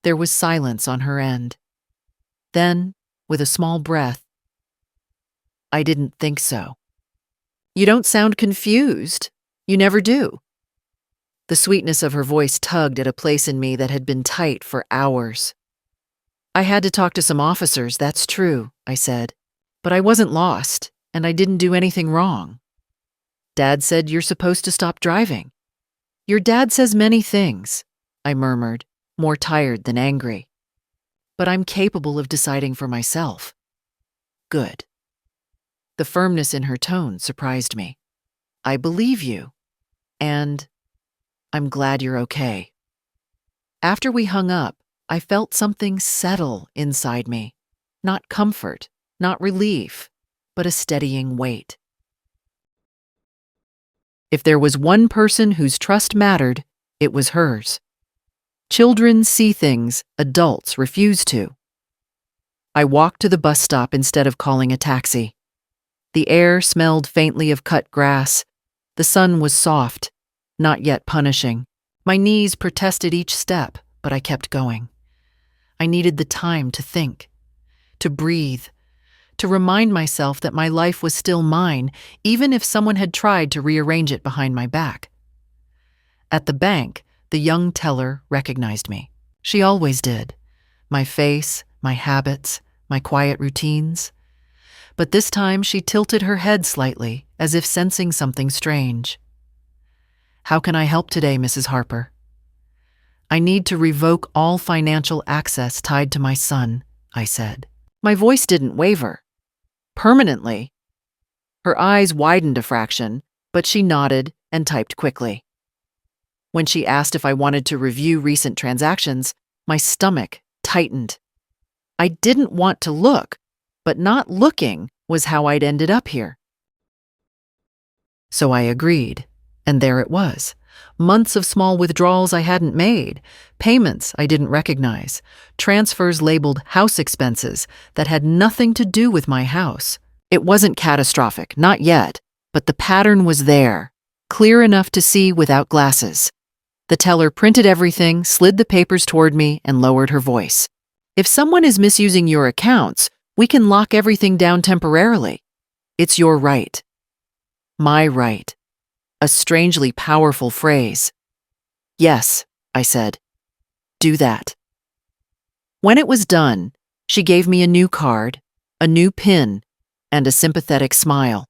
There was silence on her end. Then, with a small breath, "I didn't think so." "You don't sound confused. You never do." The sweetness of her voice tugged at a place in me that had been tight for hours. "I had to talk to some officers, that's true," I said. "But I wasn't lost, and I didn't do anything wrong." "Dad said you're supposed to stop driving." "Your dad says many things," I murmured, more tired than angry. "But I'm capable of deciding for myself." "Good." The firmness in her tone surprised me. "I believe you. And I'm glad you're okay." After we hung up, I felt something settle inside me. Not comfort, not relief, but a steadying weight. If there was one person whose trust mattered, it was hers. Children see things adults refuse to. I walked to the bus stop instead of calling a taxi. The air smelled faintly of cut grass. The sun was soft, not yet punishing. My knees protested each step, but I kept going. I needed the time to think, to breathe, to remind myself that my life was still mine, even if someone had tried to rearrange it behind my back. At the bank, the young teller recognized me. She always did. My face, my habits, my quiet routines. But this time she tilted her head slightly, as if sensing something strange. "How can I help today, Mrs. Harper?" "I need to revoke all financial access tied to my son," I said. My voice didn't waver. "Permanently?" Her eyes widened a fraction, but she nodded and typed quickly. When she asked if I wanted to review recent transactions, my stomach tightened. I didn't want to look, but not looking was how I'd ended up here. So I agreed, and there it was. Months of small withdrawals I hadn't made, payments I didn't recognize, transfers labeled house expenses that had nothing to do with my house. It wasn't catastrophic, not yet, but the pattern was there, clear enough to see without glasses. The teller printed everything, slid the papers toward me, and lowered her voice. "If someone is misusing your accounts, we can lock everything down temporarily. It's your right." My right. A strangely powerful phrase. "Yes," I said. "Do that." When it was done, she gave me a new card, a new PIN, and a sympathetic smile.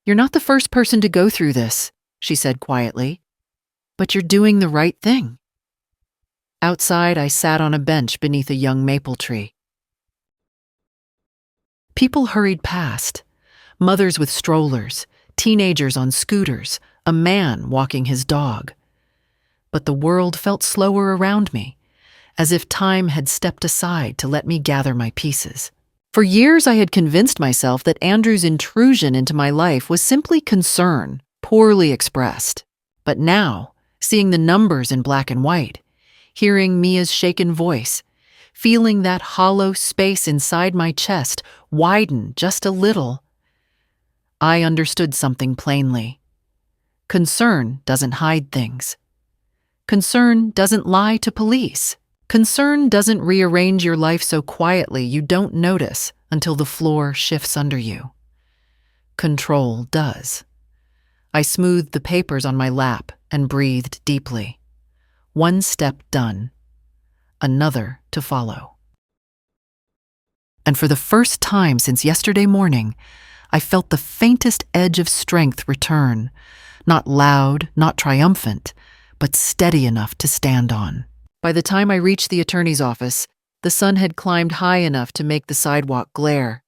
"You're not the first person to go through this," she said quietly, "but you're doing the right thing." Outside, I sat on a bench beneath a young maple tree. People hurried past, mothers with strollers, teenagers on scooters, a man walking his dog. But the world felt slower around me, as if time had stepped aside to let me gather my pieces. For years, I had convinced myself that Andrew's intrusion into my life was simply concern, poorly expressed. But now, seeing the numbers in black and white, hearing Mia's shaken voice, feeling that hollow space inside my chest widen just a little, I understood something plainly. Concern doesn't hide things. Concern doesn't lie to police. Concern doesn't rearrange your life so quietly you don't notice until the floor shifts under you. Control does. I smoothed the papers on my lap and breathed deeply. One step done, another to follow. And for the first time since yesterday morning, I felt the faintest edge of strength return, not loud, not triumphant, but steady enough to stand on. By the time I reached the attorney's office, the sun had climbed high enough to make the sidewalk glare.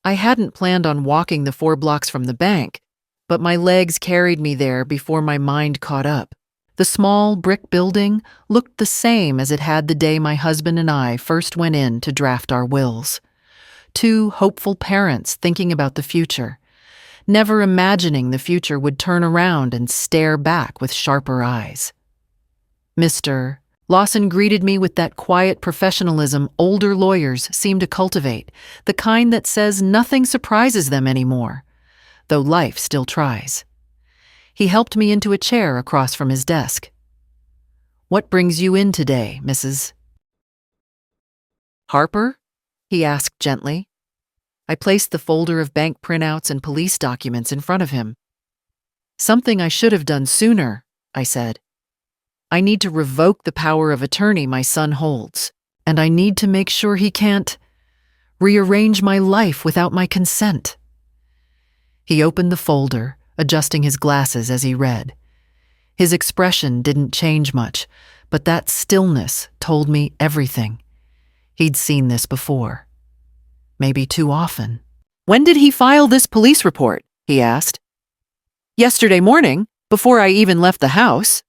I hadn't planned on walking the 4 blocks from the bank, but my legs carried me there before my mind caught up. The small brick building looked the same as it had the day my husband and I first went in to draft our wills. 2 hopeful parents thinking about the future, never imagining the future would turn around and stare back with sharper eyes. Mr. Lawson greeted me with that quiet professionalism older lawyers seem to cultivate, the kind that says nothing surprises them anymore, though life still tries. He helped me into a chair across from his desk. "What brings you in today, Mrs. Harper?" he asked gently. I placed the folder of bank printouts and police documents in front of him. "Something I should have done sooner," I said. "I need to revoke the power of attorney my son holds, and I need to make sure he can't rearrange my life without my consent." He opened the folder, adjusting his glasses as he read. His expression didn't change much, but that stillness told me everything. He'd seen this before. Maybe too often. "When did he file this police report?" he asked. "Yesterday morning, before I even left the house.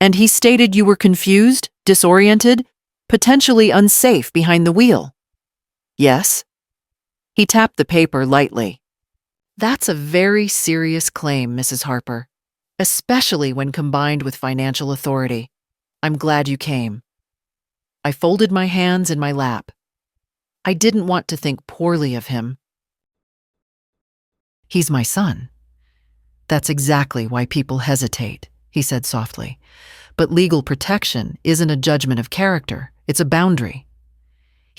And he stated you were confused, disoriented, potentially unsafe behind the wheel." "Yes." He tapped the paper lightly. "That's a very serious claim, Mrs. Harper, especially when combined with financial authority. I'm glad you came." I folded my hands in my lap. I didn't want to think poorly of him. "He's my son." "That's exactly why people hesitate," he said softly. "But legal protection isn't a judgment of character, it's a boundary."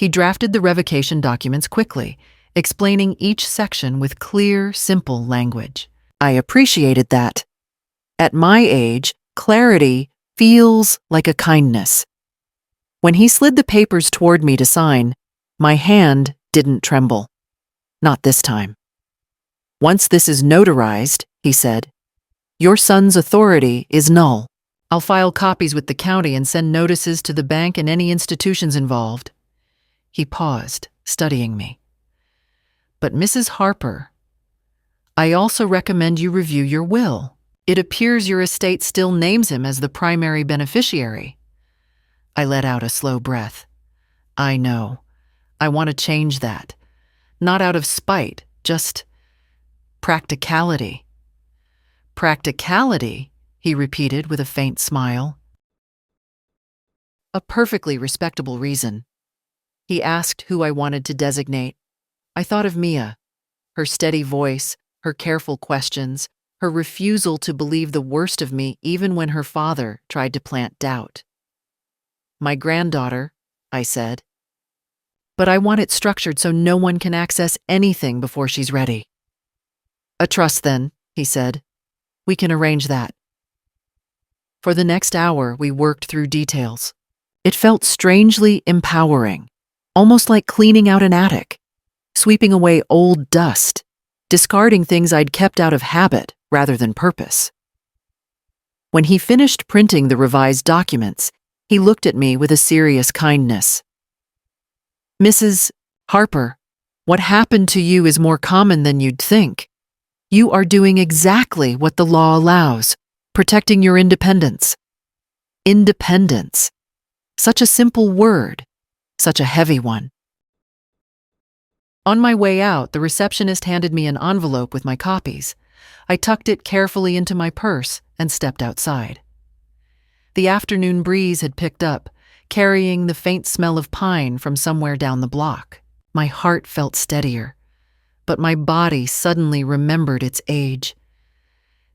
He drafted the revocation documents quickly, explaining each section with clear, simple language. I appreciated that. At my age, clarity feels like a kindness. When he slid the papers toward me to sign, my hand didn't tremble. Not this time. Once this is notarized, he said, your son's authority is null. I'll file copies with the county and send notices to the bank and any institutions involved. He paused, studying me. But Mrs. Harper, I also recommend you review your will. It appears your estate still names him as the primary beneficiary. I let out a slow breath. I know. I want to change that. Not out of spite, just practicality. Practicality, he repeated with a faint smile. A perfectly respectable reason. He asked who I wanted to designate. I thought of Mia, her steady voice, her careful questions, her refusal to believe the worst of me even when her father tried to plant doubt. My granddaughter, I said. But I want it structured so no one can access anything before she's ready. A trust then, he said. We can arrange that. For the next hour, we worked through details. It felt strangely empowering, almost like cleaning out an attic, sweeping away old dust, discarding things I'd kept out of habit rather than purpose. When he finished printing the revised documents, he looked at me with a serious kindness. Mrs. Harper, what happened to you is more common than you'd think. You are doing exactly what the law allows, protecting your independence. Independence. Such a simple word, such a heavy one. On my way out, the receptionist handed me an envelope with my copies. I tucked it carefully into my purse and stepped outside. The afternoon breeze had picked up, carrying the faint smell of pine from somewhere down the block. My heart felt steadier, but my body suddenly remembered its age.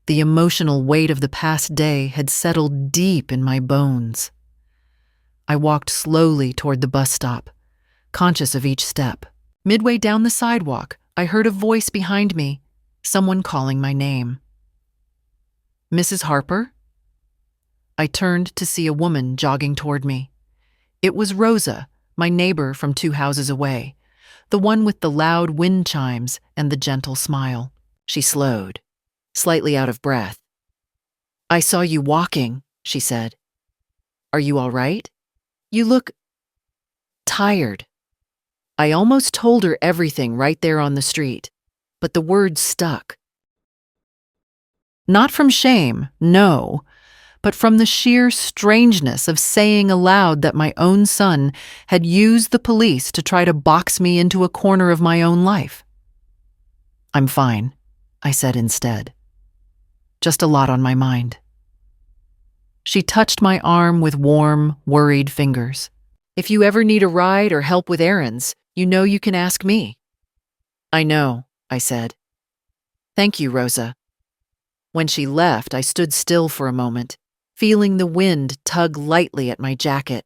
The emotional weight of the past day had settled deep in my bones. I walked slowly toward the bus stop, conscious of each step. Midway down the sidewalk, I heard a voice behind me, someone calling my name. Mrs. Harper? I turned to see a woman jogging toward me. It was Rosa, my neighbor from 2 houses away, the one with the loud wind chimes and the gentle smile. She slowed, slightly out of breath. I saw you walking, she said. Are you all right? You look tired. I almost told her everything right there on the street, but the words stuck. Not from shame, no, but from the sheer strangeness of saying aloud that my own son had used the police to try to box me into a corner of my own life. I'm fine, I said instead. Just a lot on my mind. She touched my arm with warm, worried fingers. If you ever need a ride or help with errands, you know you can ask me. I know, I said. Thank you, Rosa. When she left, I stood still for a moment, feeling the wind tug lightly at my jacket.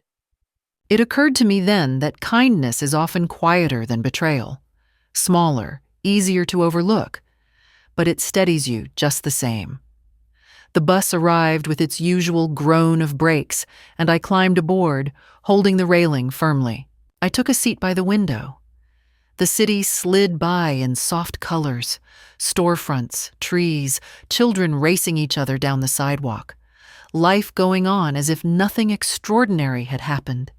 It occurred to me then that kindness is often quieter than betrayal, smaller, easier to overlook, but it steadies you just the same. The bus arrived with its usual groan of brakes, and I climbed aboard, holding the railing firmly. I took a seat by the window. The city slid by in soft colors, storefronts, trees, children racing each other down the sidewalk, life going on as if nothing extraordinary had happened.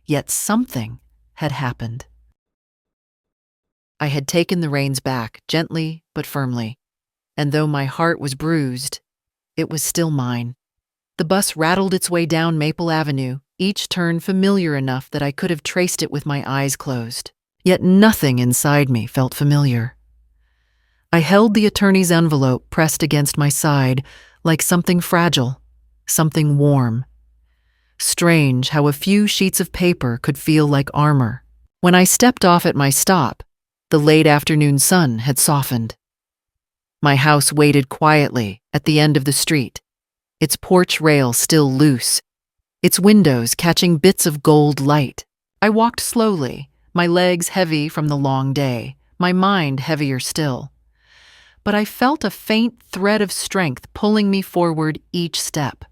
Yet something had happened. I had taken the reins back, gently but firmly, and though my heart was bruised, it was still mine. The bus rattled its way down Maple Avenue, each turn familiar enough that I could have traced it with my eyes closed. Yet nothing inside me felt familiar. I held the attorney's envelope pressed against my side like something fragile, something warm. Strange how a few sheets of paper could feel like armor. When I stepped off at my stop, the late afternoon sun had softened. My house waited quietly at the end of the street, its porch rail still loose, its windows catching bits of gold light. I walked slowly, my legs heavy from the long day, my mind heavier still. But I felt a faint thread of strength pulling me forward each step.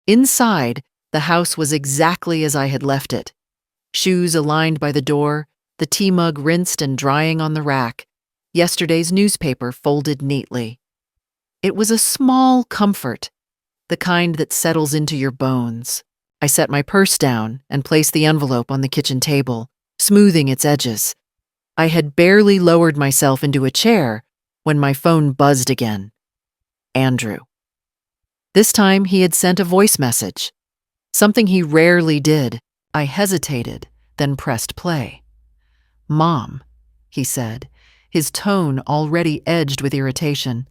Inside, the house was exactly as I had left it. Shoes aligned by the door, the tea mug rinsed and drying on the rack, yesterday's newspaper folded neatly. It was a small comfort, the kind that settles into your bones. I set my purse down and placed the envelope on the kitchen table, smoothing its edges. I had barely lowered myself into a chair when my phone buzzed again. Andrew. This time he had sent a voice message, something he rarely did. I hesitated, then pressed play. "Mom," he said, his tone already edged with irritation.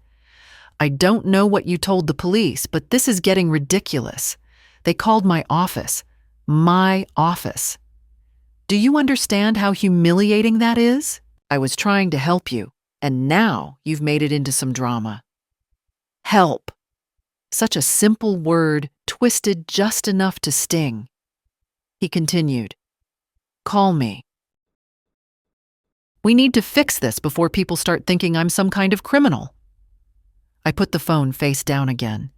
"I don't know what you told the police, but this is getting ridiculous. They called my office. My office. Do you understand how humiliating that is? I was trying to help you, and now you've made it into some drama." Help. Such a simple word, twisted just enough to sting. He continued, "Call me. We need to fix this before people start thinking I'm some kind of criminal." I put the phone face down again.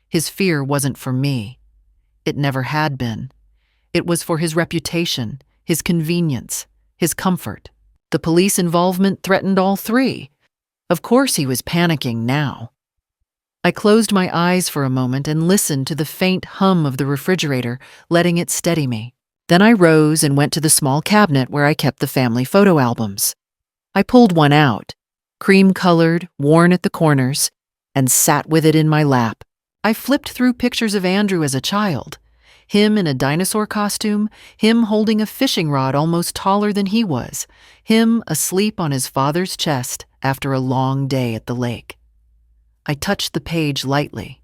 His fear wasn't for me. It never had been. It was for his reputation, his convenience, his comfort. The police involvement threatened all three. Of course he was panicking now. I closed my eyes for a moment and listened to the faint hum of the refrigerator, letting it steady me. Then I rose and went to the small cabinet where I kept the family photo albums. I pulled one out, cream-colored, worn at the corners, and sat with it in my lap. I flipped through pictures of Andrew as a child. Him in a dinosaur costume, him holding a fishing rod almost taller than he was, him asleep on his father's chest after a long day at the lake. I touched the page lightly.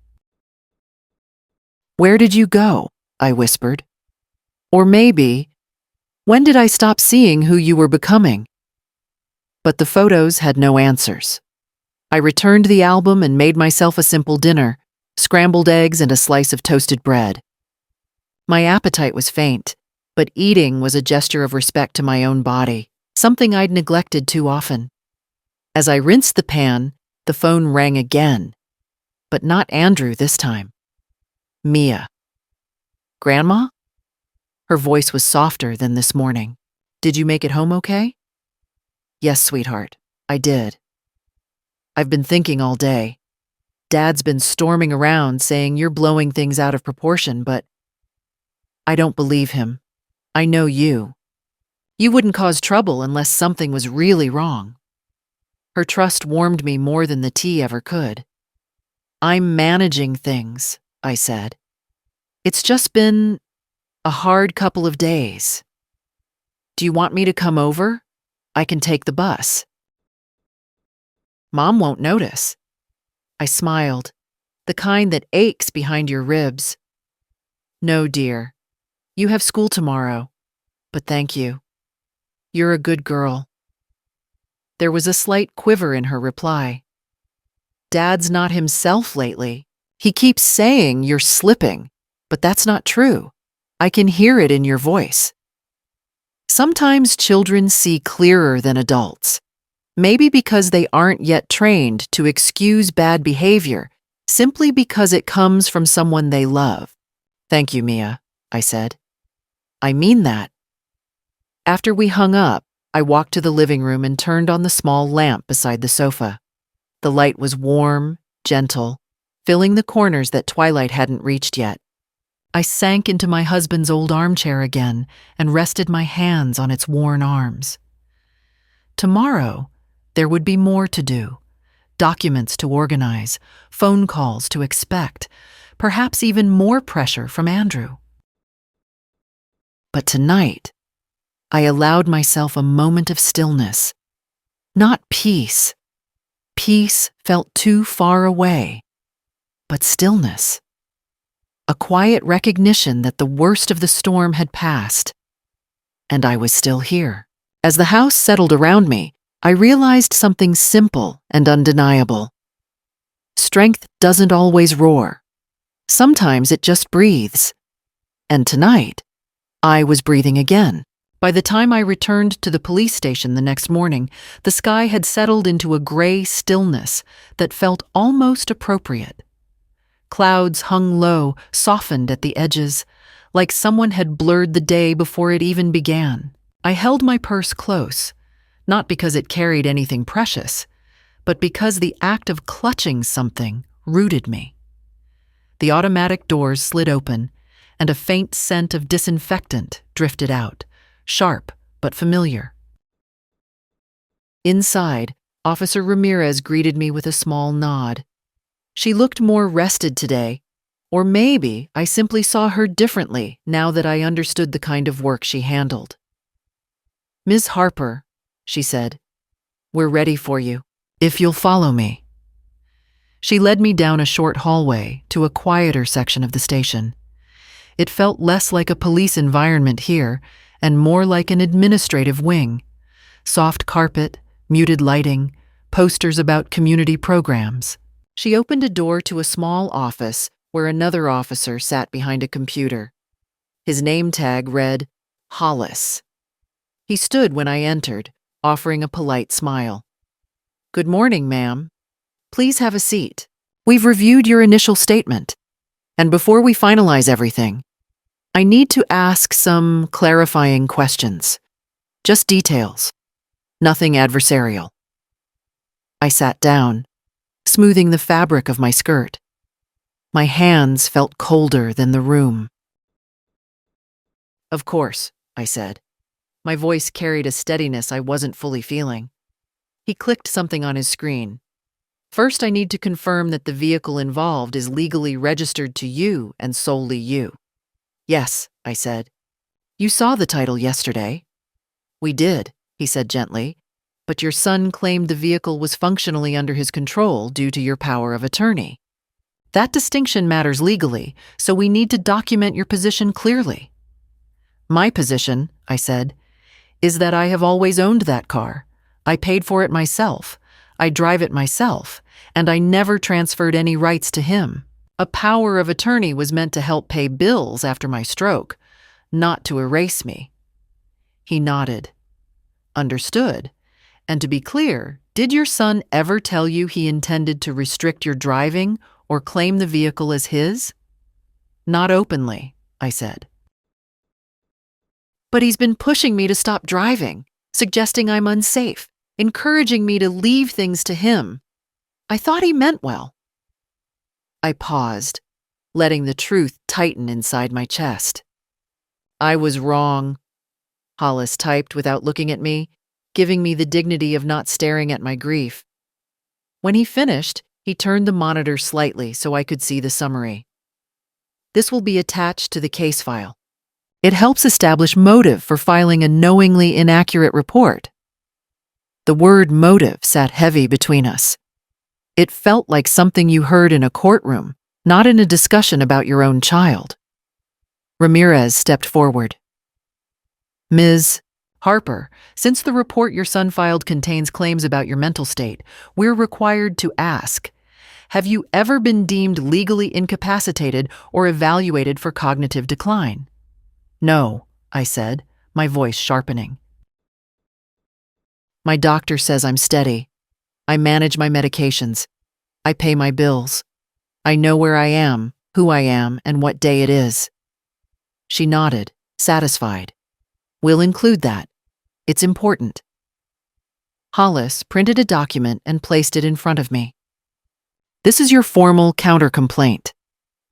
"Where did you go?" I whispered. Or maybe, "When did I stop seeing who you were becoming?" But the photos had no answers. I returned the album and made myself a simple dinner, scrambled eggs and a slice of toasted bread. My appetite was faint, but eating was a gesture of respect to my own body, something I'd neglected too often. As I rinsed the pan, the phone rang again, but not Andrew this time. Mia. "Grandma?" Her voice was softer than this morning. "Did you make it home okay?" "Yes, sweetheart, I did. I've been thinking all day. Dad's been storming around saying you're blowing things out of proportion, but I don't believe him. I know you. You wouldn't cause trouble unless something was really wrong." Her trust warmed me more than the tea ever could. "I'm managing things," I said. "It's just been a hard couple of days. Do you want me to come over? I can take the bus." "Mom won't notice." I smiled, the kind that aches behind your ribs. "No, dear. You have school tomorrow, but thank you. You're a good girl." There was a slight quiver in her reply. "Dad's not himself lately. He keeps saying you're slipping, but that's not true. I can hear it in your voice." Sometimes children see clearer than adults, maybe because they aren't yet trained to excuse bad behavior simply because it comes from someone they love. "Thank you, Mia," I said. "I mean that." After we hung up, I walked to the living room and turned on the small lamp beside the sofa. The light was warm, gentle, filling the corners that twilight hadn't reached yet. I sank into my husband's old armchair again and rested my hands on its worn arms. Tomorrow, there would be more to do. Documents to organize, phone calls to expect, perhaps even more pressure from Andrew. But tonight, I allowed myself a moment of stillness. Not peace. Peace felt too far away. But stillness. A quiet recognition that the worst of the storm had passed. And I was still here. As the house settled around me, I realized something simple and undeniable. Strength doesn't always roar. Sometimes it just breathes. And tonight, I was breathing again. By the time I returned to the police station the next morning, the sky had settled into a gray stillness that felt almost appropriate. Clouds hung low, softened at the edges, like someone had blurred the day before it even began. I held my purse close, not because it carried anything precious, but because the act of clutching something rooted me. The automatic doors slid open, and a faint scent of disinfectant drifted out, sharp but familiar. Inside, Officer Ramirez greeted me with a small nod. She looked more rested today, or maybe I simply saw her differently now that I understood the kind of work she handled. "Ms. Harper," she said, "we're ready for you, if you'll follow me." She led me down a short hallway to a quieter section of the station. It felt less like a police environment here and more like an administrative wing. Soft carpet, muted lighting, posters about community programs. She opened a door to a small office where another officer sat behind a computer. His name tag read Hollis. He stood when I entered, offering a polite smile. "Good morning, ma'am. Please have a seat. We've reviewed your initial statement. And before we finalize everything, I need to ask some clarifying questions. Just details. Nothing adversarial." I sat down, smoothing the fabric of my skirt. My hands felt colder than the room. "Of course," I said. My voice carried a steadiness I wasn't fully feeling. He clicked something on his screen. "First, I need to confirm that the vehicle involved is legally registered to you and solely you." "Yes," I said. "You saw the title yesterday." "We did," he said gently, "but your son claimed the vehicle was functionally under his control due to your power of attorney. That distinction matters legally, so we need to document your position clearly." "My position," I said, "is that I have always owned that car. I paid for it myself. I drive it myself, and I never transferred any rights to him. A power of attorney was meant to help pay bills after my stroke, not to erase me." He nodded. "Understood. And to be clear, did your son ever tell you he intended to restrict your driving or claim the vehicle as his?" "Not openly," I said. "But he's been pushing me to stop driving, suggesting I'm unsafe, encouraging me to leave things to him. I thought he meant well." I paused, letting the truth tighten inside my chest. "I was wrong," Hollis typed without looking at me, giving me the dignity of not staring at my grief. When he finished, he turned the monitor slightly so I could see the summary. "This will be attached to the case file. It helps establish motive for filing a knowingly inaccurate report." The word motive sat heavy between us. It felt like something you heard in a courtroom, not in a discussion about your own child. Ramirez stepped forward. "Ms. Harper, since the report your son filed contains claims about your mental state, we're required to ask, have you ever been deemed legally incapacitated or evaluated for cognitive decline?" "No," I said, my voice sharpening. "My doctor says I'm steady. I manage my medications. I pay my bills. I know where I am, who I am, and what day it is." She nodded, satisfied. "We'll include that. It's important." Hollis printed a document and placed it in front of me. "This is your formal counter-complaint.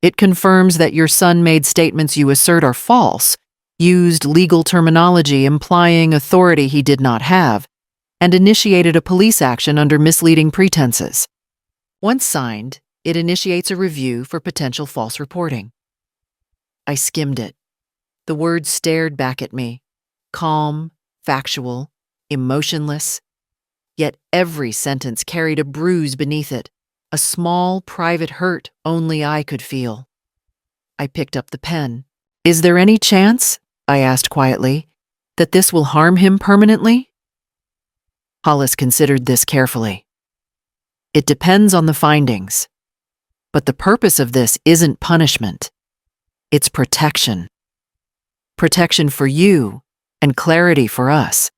It confirms that your son made statements you assert are false, used legal terminology implying authority he did not have, and initiated a police action under misleading pretenses. Once signed, it initiates a review for potential false reporting." I skimmed it. The words stared back at me, calm, factual, emotionless. Yet every sentence carried a bruise beneath it, a small, private hurt only I could feel. I picked up the pen. "Is there any chance," I asked quietly, "that this will harm him permanently?" Hollis considered this carefully. "It depends on the findings. But the purpose of this isn't punishment. It's protection." protection for you, and clarity for us.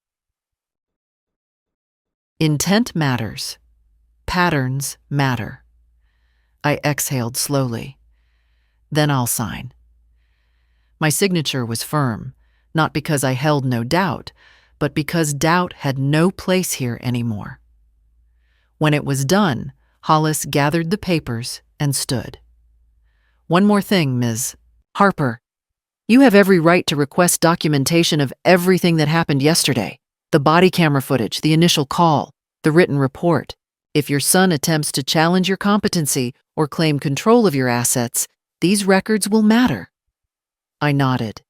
Intent matters. Patterns matter. I exhaled slowly. Then I'll sign. My signature was firm, not because I held no doubt, but because doubt had no place here anymore. When it was done, Hollis gathered the papers and stood. "One more thing, Ms. Harper. You have every right to request documentation of everything that happened yesterday. The body camera footage, the initial call, the written report. If your son attempts to challenge your competency or claim control of your assets, these records will matter." I nodded.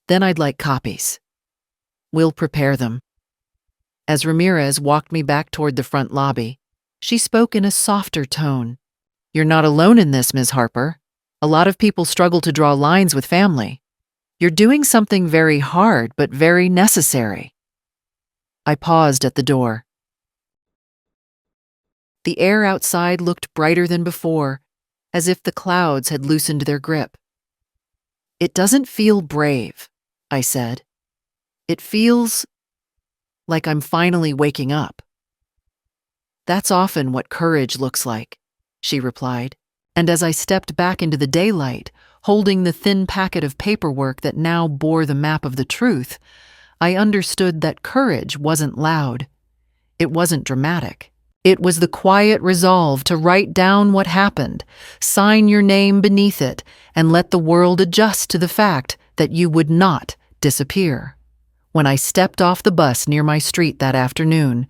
"Then I'd like copies." "We'll prepare them." As Ramirez walked me back toward the front lobby, she spoke in a softer tone. "You're not alone in this, Ms. Harper. A lot of people struggle to draw lines with family. You're doing something very hard but very necessary." I paused at the door. The air outside looked brighter than before, as if the clouds had loosened their grip. "It doesn't feel brave," I said. "It feels like I'm finally waking up." "That's often what courage looks like," she replied, and as I stepped back into the daylight, holding the thin packet of paperwork that now bore the map of the truth, I understood that courage wasn't loud. It wasn't dramatic. It was the quiet resolve to write down what happened, sign your name beneath it, and let the world adjust to the fact that you would not disappear. When I stepped off the bus near my street that afternoon,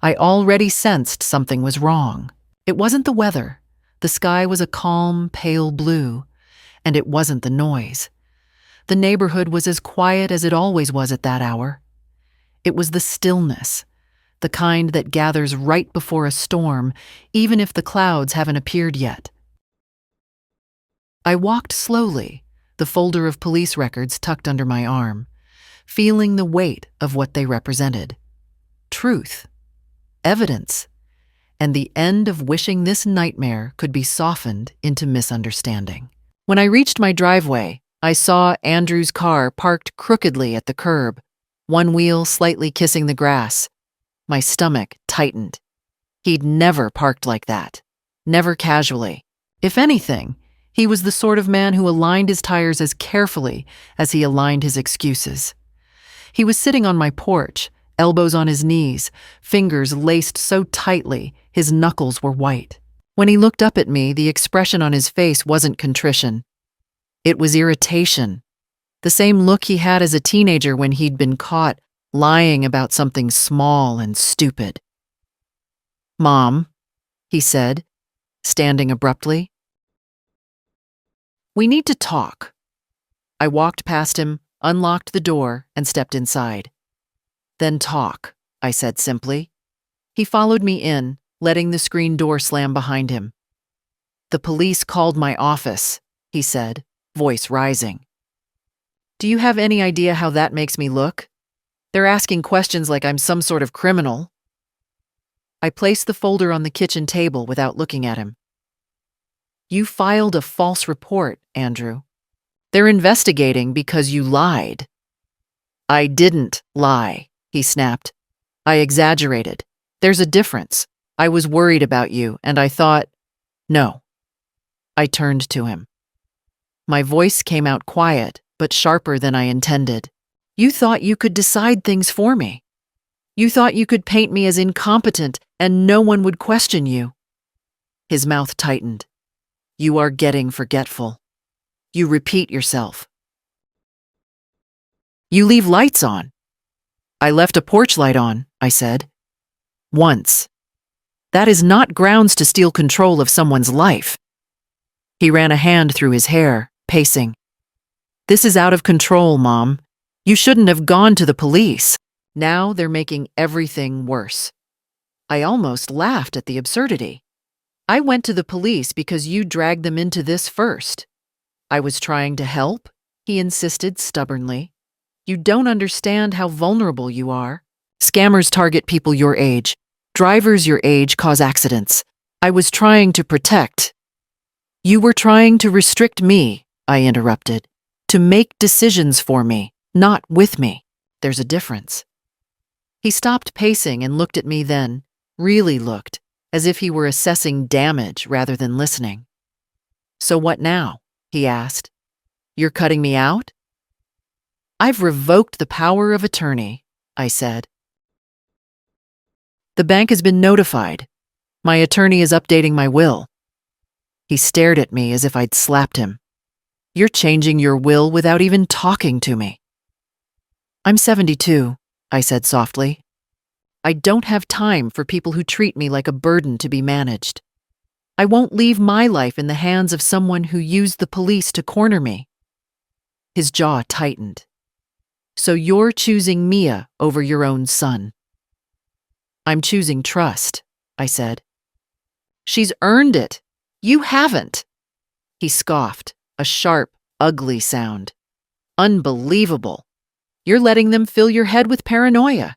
I already sensed something was wrong. It wasn't the weather. The sky was a calm, pale blue. And it wasn't the noise. The neighborhood was as quiet as it always was at that hour. It was the stillness, the kind that gathers right before a storm, even if the clouds haven't appeared yet. I walked slowly, the folder of police records tucked under my arm, feeling the weight of what they represented. Truth, evidence, and the end of wishing this nightmare could be softened into misunderstanding. When I reached my driveway, I saw Andrew's car parked crookedly at the curb, one wheel slightly kissing the grass. My stomach tightened. He'd never parked like that, never casually. If anything, he was the sort of man who aligned his tires as carefully as he aligned his excuses. He was sitting on my porch, elbows on his knees, fingers laced so tightly his knuckles were white. When he looked up at me, the expression on his face wasn't contrition. It was irritation, the same look he had as a teenager when he'd been caught lying about something small and stupid. "Mom," he said, standing abruptly. "We need to talk." I walked past him, unlocked the door, and stepped inside. "Then talk," I said simply. He followed me in, letting the screen door slam behind him. "The police called my office," he said, voice rising. "Do you have any idea how that makes me look? They're asking questions like I'm some sort of criminal." I placed the folder on the kitchen table without looking at him. "You filed a false report, Andrew. They're investigating because you lied." "I didn't lie," he snapped. "I exaggerated. There's a difference. I was worried about you, and I thought, no." I turned to him. My voice came out quiet, but sharper than I intended. "You thought you could decide things for me. You thought you could paint me as incompetent and no one would question you." His mouth tightened. "You are getting forgetful. You repeat yourself. You leave lights on." "I left a porch light on," I said. "Once. That is not grounds to steal control of someone's life." He ran a hand through his hair, pacing. "This is out of control, Mom. You shouldn't have gone to the police. Now they're making everything worse." I almost laughed at the absurdity. "I went to the police because you dragged them into this first." "I was trying to help," he insisted stubbornly. "You don't understand how vulnerable you are. Scammers target people your age. Drivers your age cause accidents. I was trying to protect." "You were trying to restrict me," I interrupted. to make decisions for me, not with me. There's a difference. He stopped pacing and looked at me then, really looked, as if he were assessing damage rather than listening. "So what now?" he asked. "You're cutting me out?" "I've revoked the power of attorney," I said. "The bank has been notified. My attorney is updating my will." He stared at me as if I'd slapped him. "You're changing your will without even talking to me." "I'm 72, I said softly. "I don't have time for people who treat me like a burden to be managed. I won't leave my life in the hands of someone who used the police to corner me." His jaw tightened. "So you're choosing Mia over your own son?" "I'm choosing trust," I said. "She's earned it. You haven't." He scoffed, a sharp, ugly sound. "Unbelievable. You're letting them fill your head with paranoia.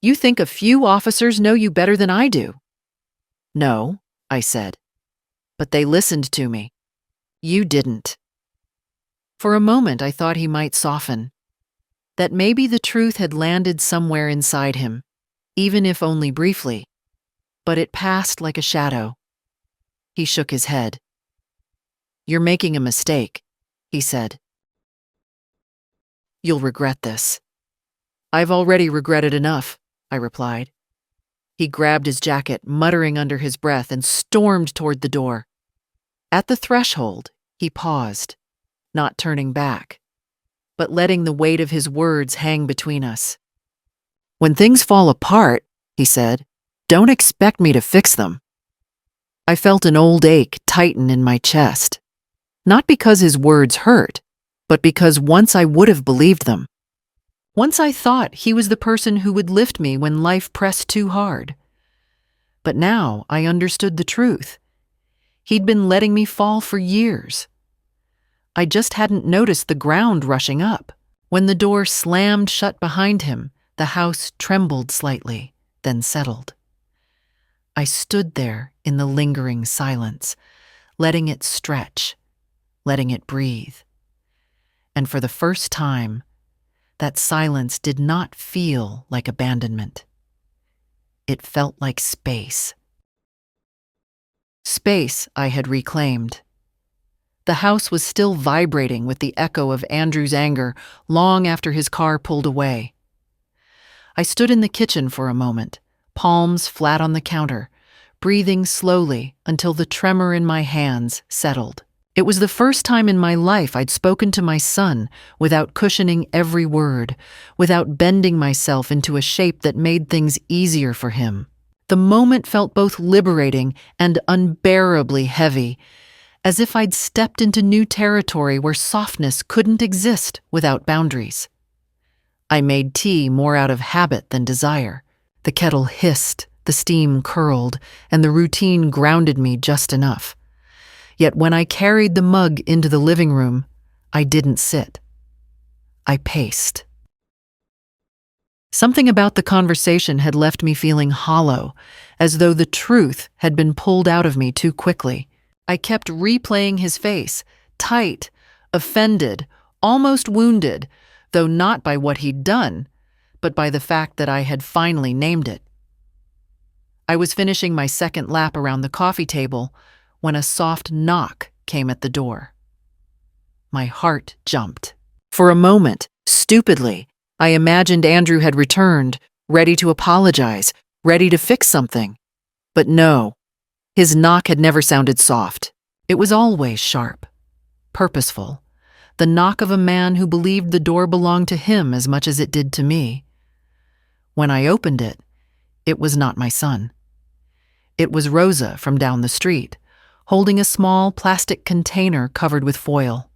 You think a few officers know you better than I do." "No," I said. "But they listened to me. You didn't." For a moment I thought he might soften, that maybe the truth had landed somewhere inside him, even if only briefly, but it passed like a shadow. He shook his head. "You're making a mistake," he said. "You'll regret this." "I've already regretted enough," I replied. He grabbed his jacket, muttering under his breath, and stormed toward the door. At the threshold, he paused, not turning back, but letting the weight of his words hang between us. "When things fall apart," he said, "don't expect me to fix them." I felt an old ache tighten in my chest, not because his words hurt, but because once I would have believed them. Once I thought he was the person who would lift me when life pressed too hard. But now I understood the truth. He'd been letting me fall for years. I just hadn't noticed the ground rushing up. When the door slammed shut behind him, the house trembled slightly, then settled. I stood there in the lingering silence, letting it stretch, letting it breathe. And for the first time, that silence did not feel like abandonment. It felt like space. Space I had reclaimed. The house was still vibrating with the echo of Andrew's anger long after his car pulled away. I stood in the kitchen for a moment, palms flat on the counter, breathing slowly until the tremor in my hands settled. It was the first time in my life I'd spoken to my son without cushioning every word, without bending myself into a shape that made things easier for him. The moment felt both liberating and unbearably heavy, as if I'd stepped into new territory where softness couldn't exist without boundaries. I made tea more out of habit than desire. The kettle hissed, the steam curled, and the routine grounded me just enough. Yet when I carried the mug into the living room, I didn't sit. I paced. Something about the conversation had left me feeling hollow, as though the truth had been pulled out of me too quickly. I kept replaying his face, tight, offended, almost wounded, though not by what he'd done, but by the fact that I had finally named it. I was finishing my second lap around the coffee table when a soft knock came at the door. My heart jumped. For a moment, stupidly, I imagined Andrew had returned, ready to apologize, ready to fix something. But no, his knock had never sounded soft. It was always sharp, purposeful, the knock of a man who believed the door belonged to him as much as it did to me. When I opened it, it was not my son. It was Rosa from down the street, holding a small plastic container covered with foil.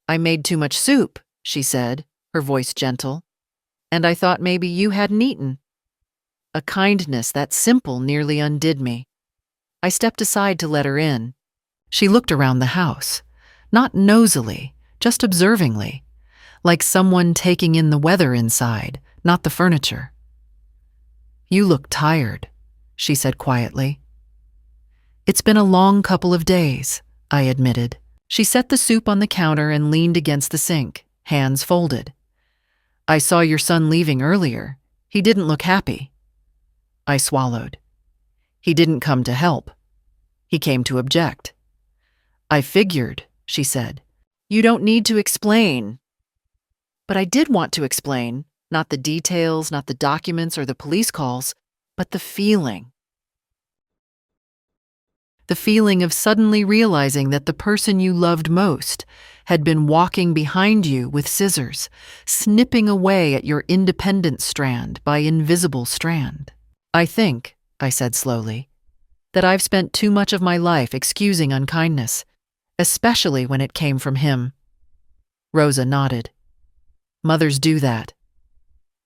"I made too much soup," she said, her voice gentle, "and I thought maybe you hadn't eaten." A kindness that simple nearly undid me. I stepped aside to let her in. She looked around the house, not nosily, just observingly, like someone taking in the weather inside, not the furniture. "You look tired," she said quietly. "It's been a long couple of days," I admitted, She set the soup on the counter and leaned against the sink, hands folded. I saw your son leaving earlier. He didn't look happy. I swallowed. He didn't come to help. He came to object. I figured, she said. You don't need to explain. But I did want to explain, not the details, not the documents or the police calls, but the feeling. The feeling of suddenly realizing that the person you loved most had been walking behind you with scissors, snipping away at your independent strand by invisible strand. I think, I said slowly, that I've spent too much of my life excusing unkindness, especially when it came from him. Rosa nodded. Mothers do that.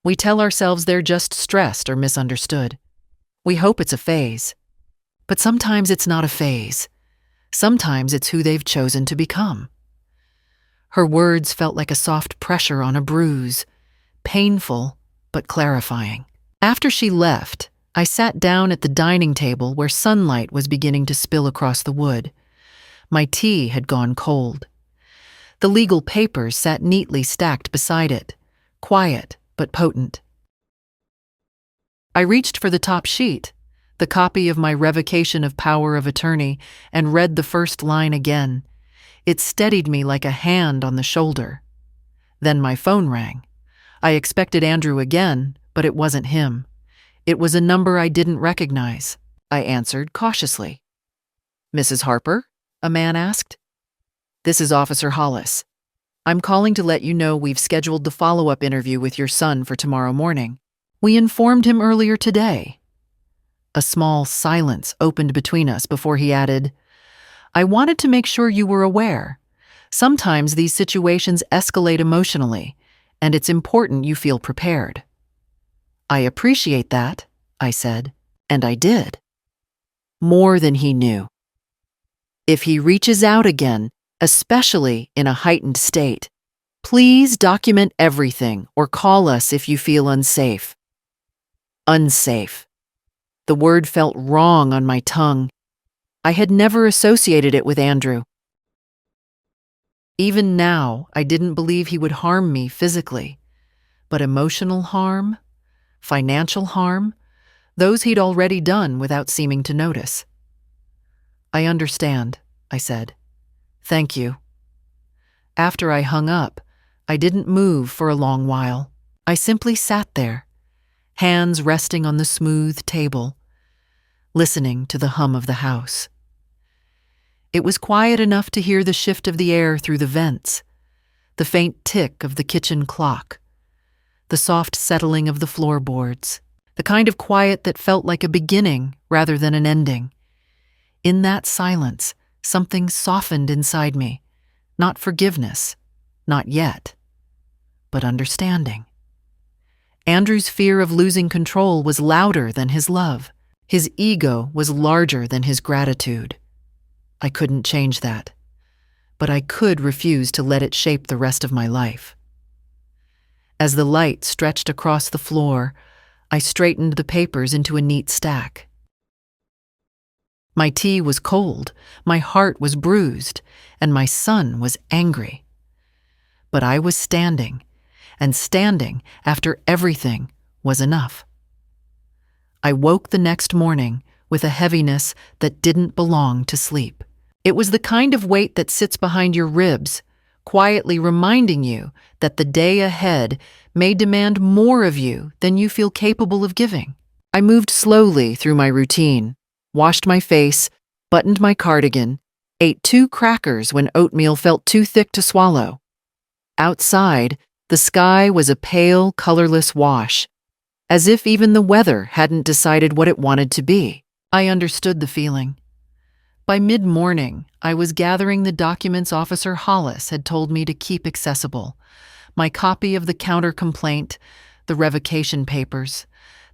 We tell ourselves they're just stressed or misunderstood. We hope it's a phase. But sometimes it's not a phase. Sometimes it's who they've chosen to become. Her words felt like a soft pressure on a bruise, painful but clarifying. After she left, I sat down at the dining table where sunlight was beginning to spill across the wood. My tea had gone cold. The legal papers sat neatly stacked beside it, quiet but potent. I reached for the top sheet, the copy of my revocation of power of attorney, and read the first line again. It steadied me like a hand on the shoulder. Then my phone rang. I expected Andrew again, but it wasn't him. It was a number I didn't recognize. I answered cautiously. Mrs. Harper? A man asked. This is Officer Hollis. I'm calling to let you know we've scheduled the follow-up interview with your son for tomorrow morning. We informed him earlier today. A small silence opened between us before he added, I wanted to make sure you were aware. Sometimes these situations escalate emotionally, and it's important you feel prepared. I appreciate that, I said, and I did. More than he knew. If he reaches out again, especially in a heightened state, please document everything or call us if you feel unsafe. Unsafe. The word felt wrong on my tongue. I had never associated it with Andrew. Even now, I didn't believe he would harm me physically. But emotional harm, financial harm, those he'd already done without seeming to notice. I understand, I said. Thank you. After I hung up, I didn't move for a long while. I simply sat there, hands resting on the smooth table, listening to the hum of the house. It was quiet enough to hear the shift of the air through the vents, the faint tick of the kitchen clock, the soft settling of the floorboards, the kind of quiet that felt like a beginning rather than an ending. In that silence, something softened inside me, not forgiveness, not yet, but understanding. Andrew's fear of losing control was louder than his love. His ego was larger than his gratitude. I couldn't change that, but I could refuse to let it shape the rest of my life. As the light stretched across the floor, I straightened the papers into a neat stack. My tea was cold, my heart was bruised, and my son was angry. But I was standing, and standing after everything was enough. I woke the next morning with a heaviness that didn't belong to sleep. It was the kind of weight that sits behind your ribs, quietly reminding you that the day ahead may demand more of you than you feel capable of giving. I moved slowly through my routine, washed my face, buttoned my cardigan, ate 2 crackers when oatmeal felt too thick to swallow. Outside, the sky was a pale, colorless wash, as if even the weather hadn't decided what it wanted to be. I understood the feeling. By mid-morning, I was gathering the documents Officer Hollis had told me to keep accessible. My copy of the counter complaint, the revocation papers,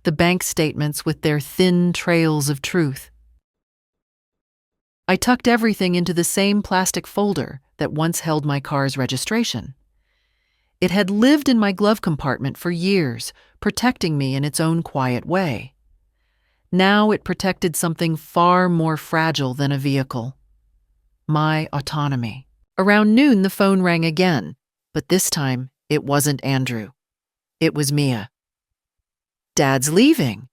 the bank statements with their thin trails of truth. I tucked everything into the same plastic folder that once held my car's registration. It had lived in my glove compartment for years, protecting me in its own quiet way. Now it protected something far more fragile than a vehicle: my autonomy. Around noon, the phone rang again, but this time it wasn't Andrew. It was Mia. "Dad's leaving,"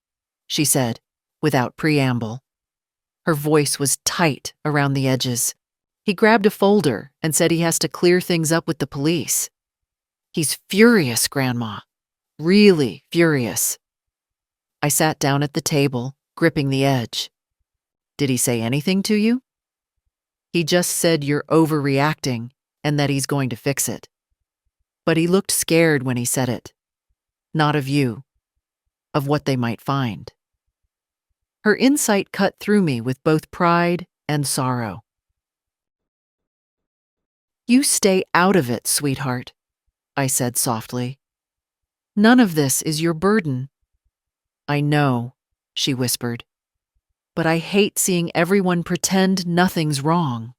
she said, without preamble. Her voice was tight around the edges. He grabbed a folder and said he has to clear things up with the police. "He's furious, Grandma. Really furious." I sat down at the table, gripping the edge. "Did he say anything to you?" "He just said you're overreacting and that he's going to fix it. But he looked scared when he said it. Not of you, of what they might find." Her insight cut through me with both pride and sorrow. "You stay out of it, sweetheart," I said softly. "None of this is your burden." "I know," she whispered, "but I hate seeing everyone pretend nothing's wrong."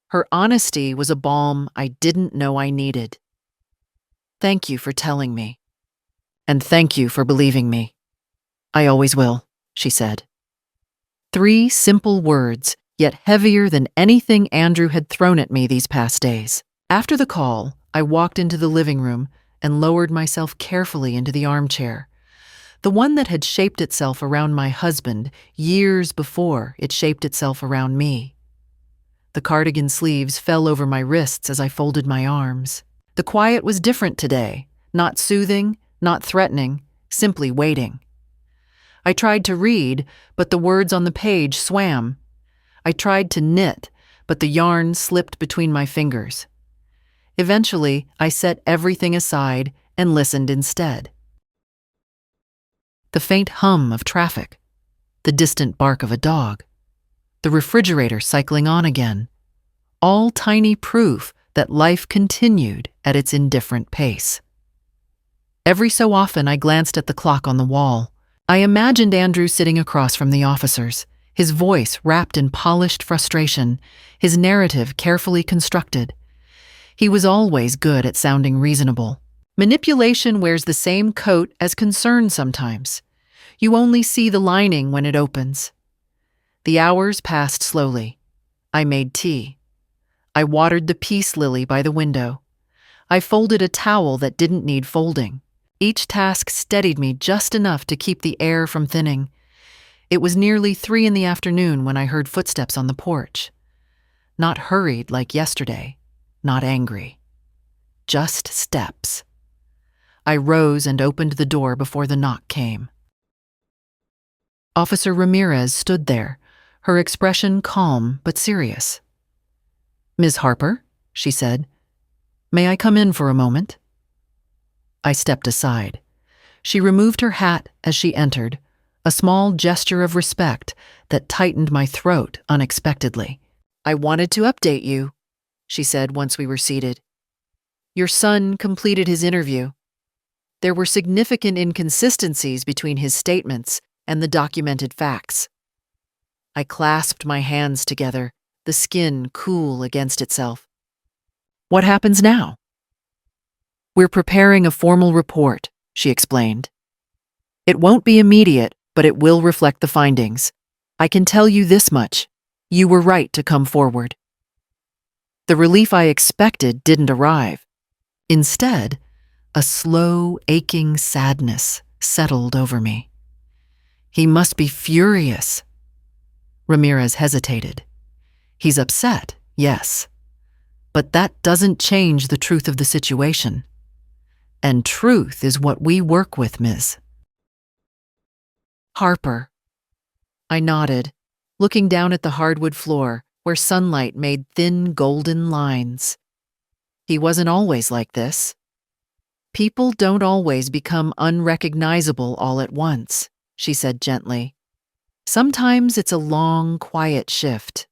Her honesty was a balm I didn't know I needed. "Thank you for telling me. And thank you for believing me. I always will," she said. 3 simple words, yet heavier than anything Andrew had thrown at me these past days. After the call, I walked into the living room and lowered myself carefully into the armchair, the one that had shaped itself around my husband years before it shaped itself around me. The cardigan sleeves fell over my wrists as I folded my arms. The quiet was different today, not soothing, not threatening, simply waiting. I tried to read, but the words on the page swam. I tried to knit, but the yarn slipped between my fingers. Eventually, I set everything aside and listened instead. The faint hum of traffic, the distant bark of a dog, the refrigerator cycling on again, all tiny proof that life continued at its indifferent pace. Every so often I glanced at the clock on the wall. I imagined Andrew sitting across from the officers, his voice wrapped in polished frustration, his narrative carefully constructed. He was always good at sounding reasonable. Manipulation wears the same coat as concern sometimes. You only see the lining when it opens. The hours passed slowly. I made tea. I watered the peace lily by the window. I folded a towel that didn't need folding. Each task steadied me just enough to keep the air from thinning. It was nearly 3 in the afternoon when I heard footsteps on the porch. Not hurried like yesterday, not angry. Just steps. I rose and opened the door before the knock came. Officer Ramirez stood there, her expression calm but serious. "Ms. Harper," she said, "may I come in for a moment?" I stepped aside. She removed her hat as she entered, a small gesture of respect that tightened my throat unexpectedly. "I wanted to update you," she said once we were seated. "Your son completed his interview. There were significant inconsistencies between his statements and the documented facts." I clasped my hands together, the skin cool against itself. "What happens now?" "We're preparing a formal report," she explained. "It won't be immediate, but it will reflect the findings. I can tell you this much. You were right to come forward." The relief I expected didn't arrive. Instead, a slow, aching sadness settled over me. "He must be furious." Ramirez hesitated. "He's upset, yes. But that doesn't change the truth of the situation. And truth is what we work with, Ms. Harper." I nodded, looking down at the hardwood floor where sunlight made thin golden lines. "He wasn't always like this. People don't always become unrecognizable all at once," she said gently. "Sometimes it's a long, quiet shift."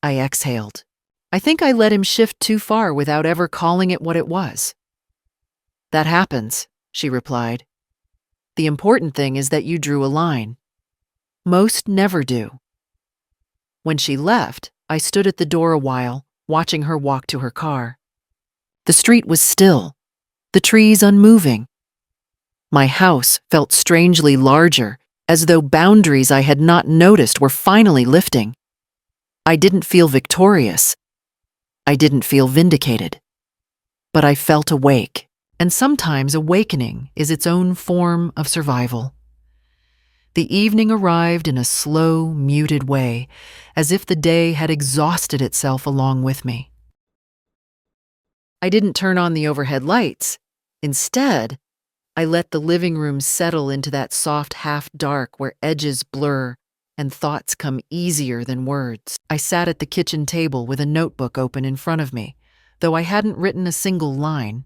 I exhaled. I think I let him shift too far without ever calling it what it was. "That happens," she replied. "The important thing is that you drew a line. Most never do." When she left, I stood at the door a while, watching her walk to her car. The street was still, the trees unmoving. My house felt strangely larger, as though boundaries I had not noticed were finally lifting. I didn't feel victorious, I didn't feel vindicated. But I felt awake, and sometimes awakening is its own form of survival. The evening arrived in a slow, muted way, as if the day had exhausted itself along with me. I didn't turn on the overhead lights. Instead, I let the living room settle into that soft half-dark where edges blur and thoughts come easier than words. I sat at the kitchen table with a notebook open in front of me, though I hadn't written a single line.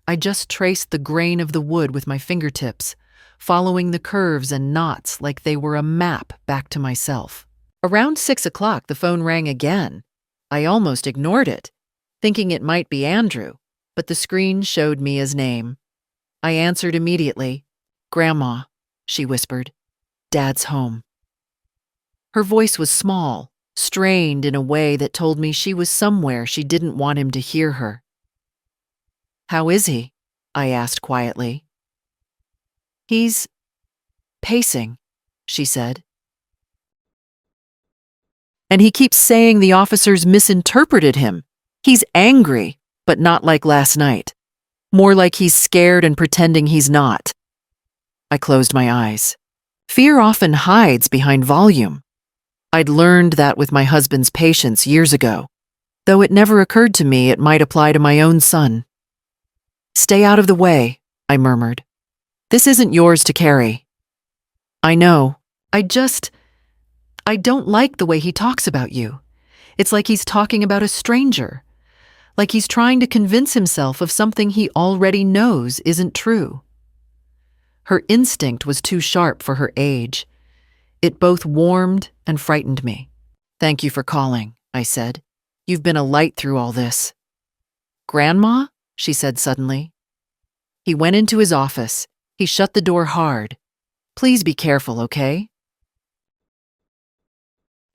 I just traced the grain of the wood with my fingertips, following the curves and knots like they were a map back to myself. Around 6 o'clock, the phone rang again. I almost ignored it, thinking it might be Andrew, but the screen showed me his name. I answered immediately. "Grandma," she whispered. "Dad's home." Her voice was small, strained in a way that told me she was somewhere she didn't want him to hear her. "How is he?" I asked quietly. "He's pacing," she said. "And he keeps saying the officers misinterpreted him. He's angry, but not like last night. More like he's scared and pretending he's not." I closed my eyes. Fear often hides behind volume. I'd learned that with my husband's patience years ago, though it never occurred to me it might apply to my own son. "Stay out of the way," I murmured. "This isn't yours to carry." "I know. I don't like the way he talks about you. It's like he's talking about a stranger. Like he's trying to convince himself of something he already knows isn't true." Her instinct was too sharp for her age. It both warmed and frightened me. "Thank you for calling," I said. "You've been a light through all this." "Grandma?" she said suddenly. He went into his office. He shut the door hard. "Please be careful, okay?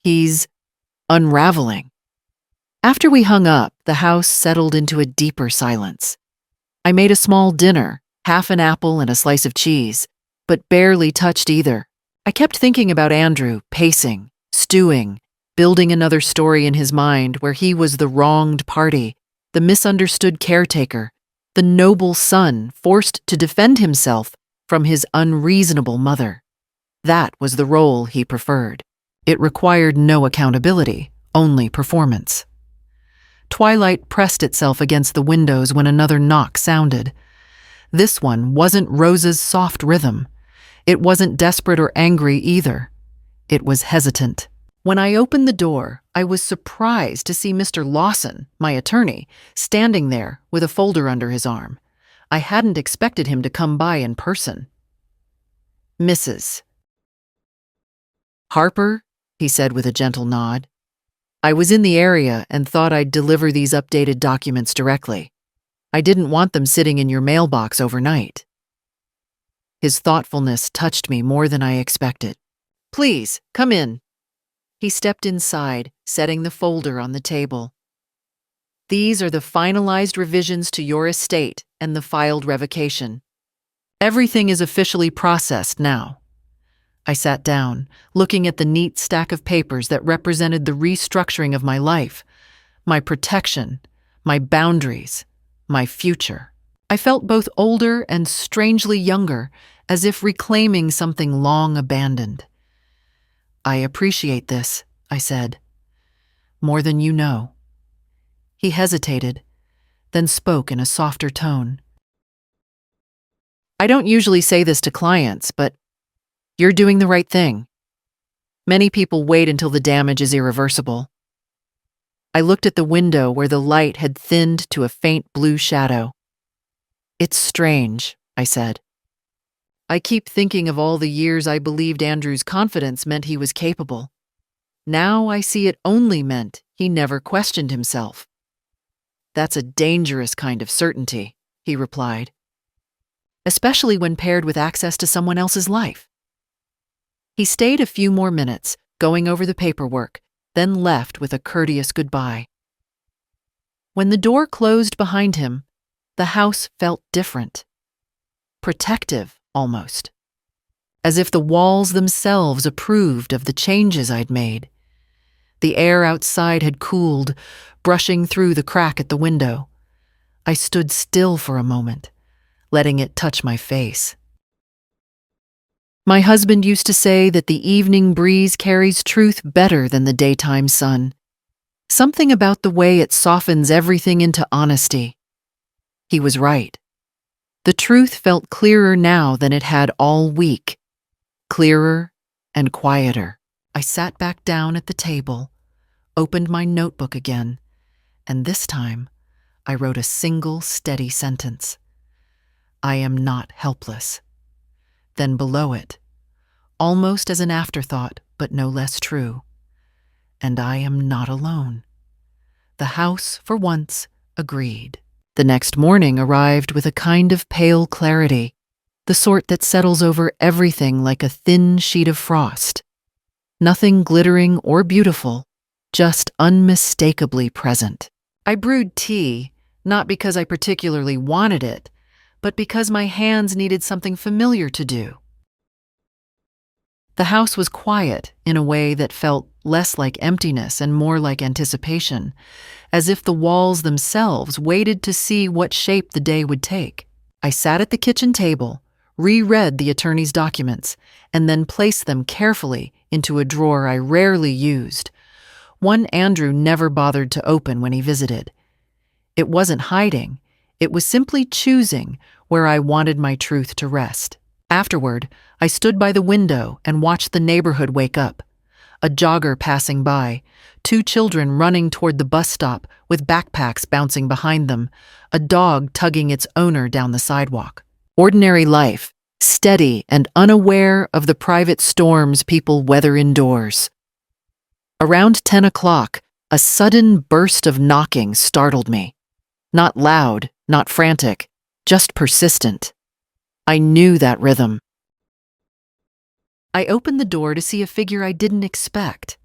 He's unraveling." After we hung up, the house settled into a deeper silence. I made a small dinner, half an apple and a slice of cheese, but barely touched either. I kept thinking about Andrew, pacing, stewing, building another story in his mind where he was the wronged party, the misunderstood caretaker, the noble son forced to defend himself from his unreasonable mother. That was the role he preferred. It required no accountability, only performance. Twilight pressed itself against the windows when another knock sounded. This one wasn't Rosa's soft rhythm. It wasn't desperate or angry either. It was hesitant. When I opened the door, I was surprised to see Mr. Lawson, my attorney, standing there with a folder under his arm. I hadn't expected him to come by in person. "Mrs. Harper?" he said with a gentle nod. "I was in the area and thought I'd deliver these updated documents directly. I didn't want them sitting in your mailbox overnight." His thoughtfulness touched me more than I expected. "Please, come in." He stepped inside, setting the folder on the table. "These are the finalized revisions to your estate and the filed revocation. Everything is officially processed now." I sat down, looking at the neat stack of papers that represented the restructuring of my life, my protection, my boundaries, my future. I felt both older and strangely younger, as if reclaiming something long abandoned. "I appreciate this," I said. "More than you know." He hesitated, then spoke in a softer tone. "I don't usually say this to clients, but you're doing the right thing. Many people wait until the damage is irreversible." I looked at the window where the light had thinned to a faint blue shadow. "It's strange," I said. "I keep thinking of all the years I believed Andrew's confidence meant he was capable. Now I see it only meant he never questioned himself." "That's a dangerous kind of certainty," he replied, "especially when paired with access to someone else's life." He stayed a few more minutes, going over the paperwork, then left with a courteous goodbye. When the door closed behind him, the house felt different. Protective, almost. As if the walls themselves approved of the changes I'd made. The air outside had cooled, brushing through the crack at the window. I stood still for a moment, letting it touch my face. My husband used to say that the evening breeze carries truth better than the daytime sun. Something about the way it softens everything into honesty. He was right. The truth felt clearer now than it had all week. Clearer and quieter. I sat back down at the table, opened my notebook again, and this time I wrote a single steady sentence. I am not helpless. Then below it, almost as an afterthought, but no less true, and I am not alone. The house, for once, agreed. The next morning arrived with a kind of pale clarity, the sort that settles over everything like a thin sheet of frost. Nothing glittering or beautiful, just unmistakably present. I brewed tea, not because I particularly wanted it, but because my hands needed something familiar to do. The house was quiet in a way that felt less like emptiness and more like anticipation, as if the walls themselves waited to see what shape the day would take. I sat at the kitchen table, reread the attorney's documents, and then placed them carefully into a drawer I rarely used, one Andrew never bothered to open when he visited. It wasn't hiding, it was simply choosing where I wanted my truth to rest. Afterward, I stood by the window and watched the neighborhood wake up. A jogger passing by, 2 children running toward the bus stop with backpacks bouncing behind them, a dog tugging its owner down the sidewalk. Ordinary life, steady and unaware of the private storms people weather indoors. Around 10 o'clock, a sudden burst of knocking startled me. Not loud, not frantic, just persistent. I knew that rhythm. I opened the door to see a figure I didn't expect.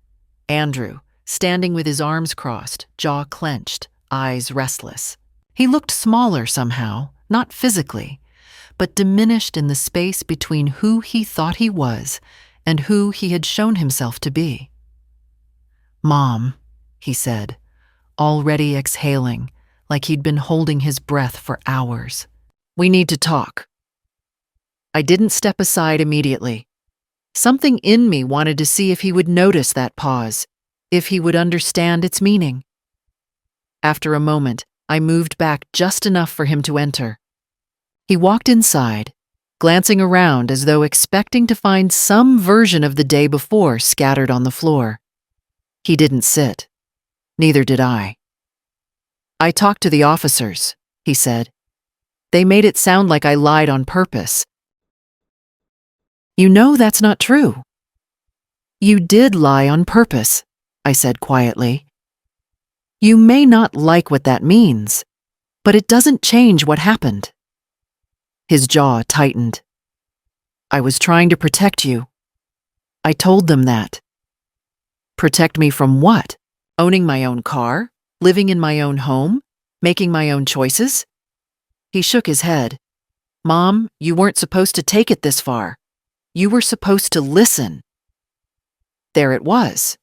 Andrew, standing with his arms crossed, jaw clenched, eyes restless. He looked smaller somehow, not physically, but diminished in the space between who he thought he was and who he had shown himself to be. "Mom," he said, already exhaling, like he'd been holding his breath for hours. "We need to talk." I didn't step aside immediately. Something in me wanted to see if he would notice that pause, if he would understand its meaning. After a moment, I moved back just enough for him to enter. He walked inside, glancing around as though expecting to find some version of the day before scattered on the floor. He didn't sit. Neither did I. "I talked to the officers," he said. "They made it sound like I lied on purpose." "You know that's not true." "You did lie on purpose," I said quietly. "You may not like what that means, but it doesn't change what happened." His jaw tightened. "I was trying to protect you. I told them that." "Protect me from what? Owning my own car? Living in my own home? Making my own choices?" He shook his head. "Mom, you weren't supposed to take it this far. You were supposed to listen." There it was.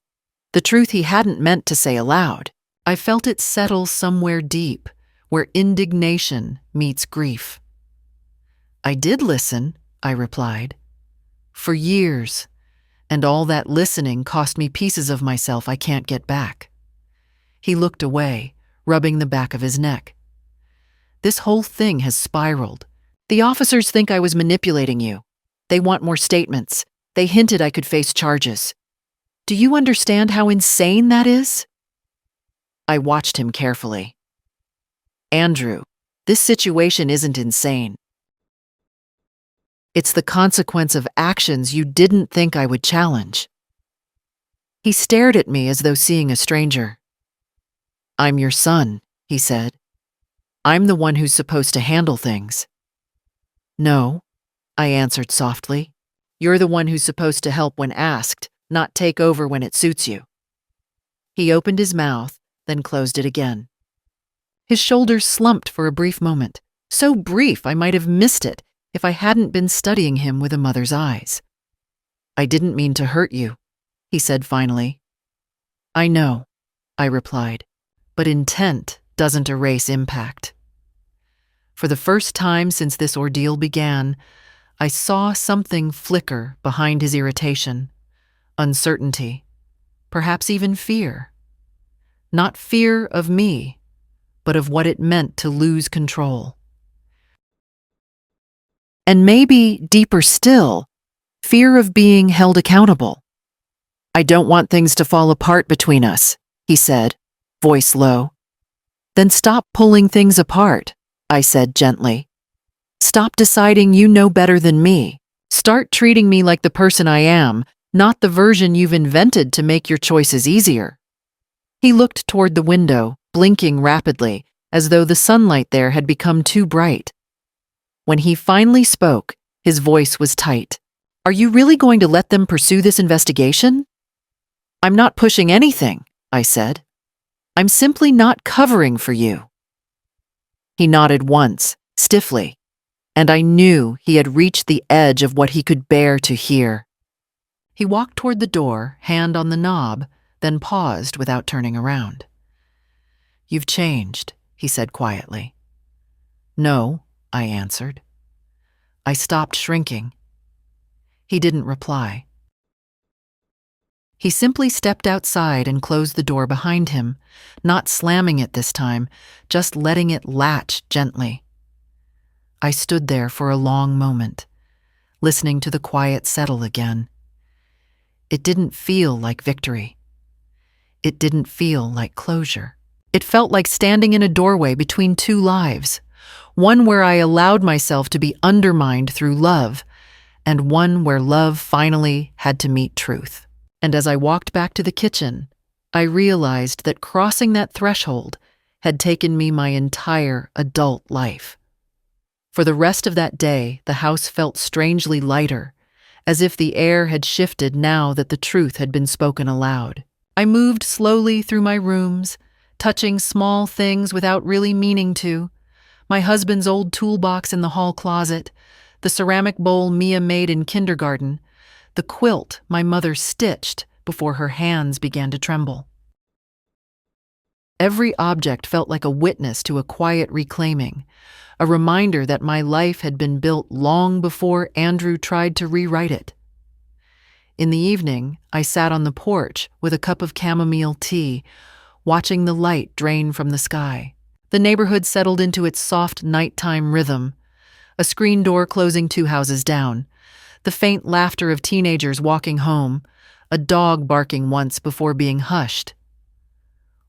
The truth he hadn't meant to say aloud. I felt it settle somewhere deep, where indignation meets grief. "I did listen," I replied. "For years, and all that listening cost me pieces of myself I can't get back." He looked away, rubbing the back of his neck. "This whole thing has spiraled. The officers think I was manipulating you. They want more statements. They hinted I could face charges. Do you understand how insane that is?" I watched him carefully. "Andrew, this situation isn't insane. It's the consequence of actions you didn't think I would challenge." He stared at me as though seeing a stranger. "I'm your son," he said. "I'm the one who's supposed to handle things." "No," I answered softly. "You're the one who's supposed to help when asked, not take over when it suits you." He opened his mouth, then closed it again. His shoulders slumped for a brief moment, so brief I might have missed it if I hadn't been studying him with a mother's eyes. "I didn't mean to hurt you," he said finally. I know, I replied, but intent doesn't erase impact. For the first time since this ordeal began, I saw something flicker behind his irritation, uncertainty, perhaps even fear. Not fear of me, but of what it meant to lose control. And maybe, deeper still, fear of being held accountable. I don't want things to fall apart between us, he said, voice low. Then stop pulling things apart, I said gently. Stop deciding you know better than me. Start treating me like the person I am, not the version you've invented to make your choices easier. He looked toward the window, blinking rapidly, as though the sunlight there had become too bright. When he finally spoke, his voice was tight. Are you really going to let them pursue this investigation? I'm not pushing anything, I said. I'm simply not covering for you. He nodded once, stiffly, and I knew he had reached the edge of what he could bear to hear. He walked toward the door, hand on the knob, then paused without turning around. You've changed, he said quietly. No, I answered. I stopped shrinking. He didn't reply. He simply stepped outside and closed the door behind him, not slamming it this time, just letting it latch gently. I stood there for a long moment, listening to the quiet settle again. It didn't feel like victory. It didn't feel like closure. It felt like standing in a doorway between two lives, one where I allowed myself to be undermined through love, and one where love finally had to meet truth. And as I walked back to the kitchen, I realized that crossing that threshold had taken me my entire adult life. For the rest of that day, the house felt strangely lighter, as if the air had shifted now that the truth had been spoken aloud. I moved slowly through my rooms, touching small things without really meaning to. My husband's old toolbox in the hall closet, the ceramic bowl Mia made in kindergarten, the quilt my mother stitched before her hands began to tremble. Every object felt like a witness to a quiet reclaiming, a reminder that my life had been built long before Andrew tried to rewrite it. In the evening, I sat on the porch with a cup of chamomile tea, watching the light drain from the sky. The neighborhood settled into its soft nighttime rhythm, a screen door closing 2 houses down, the faint laughter of teenagers walking home, a dog barking once before being hushed.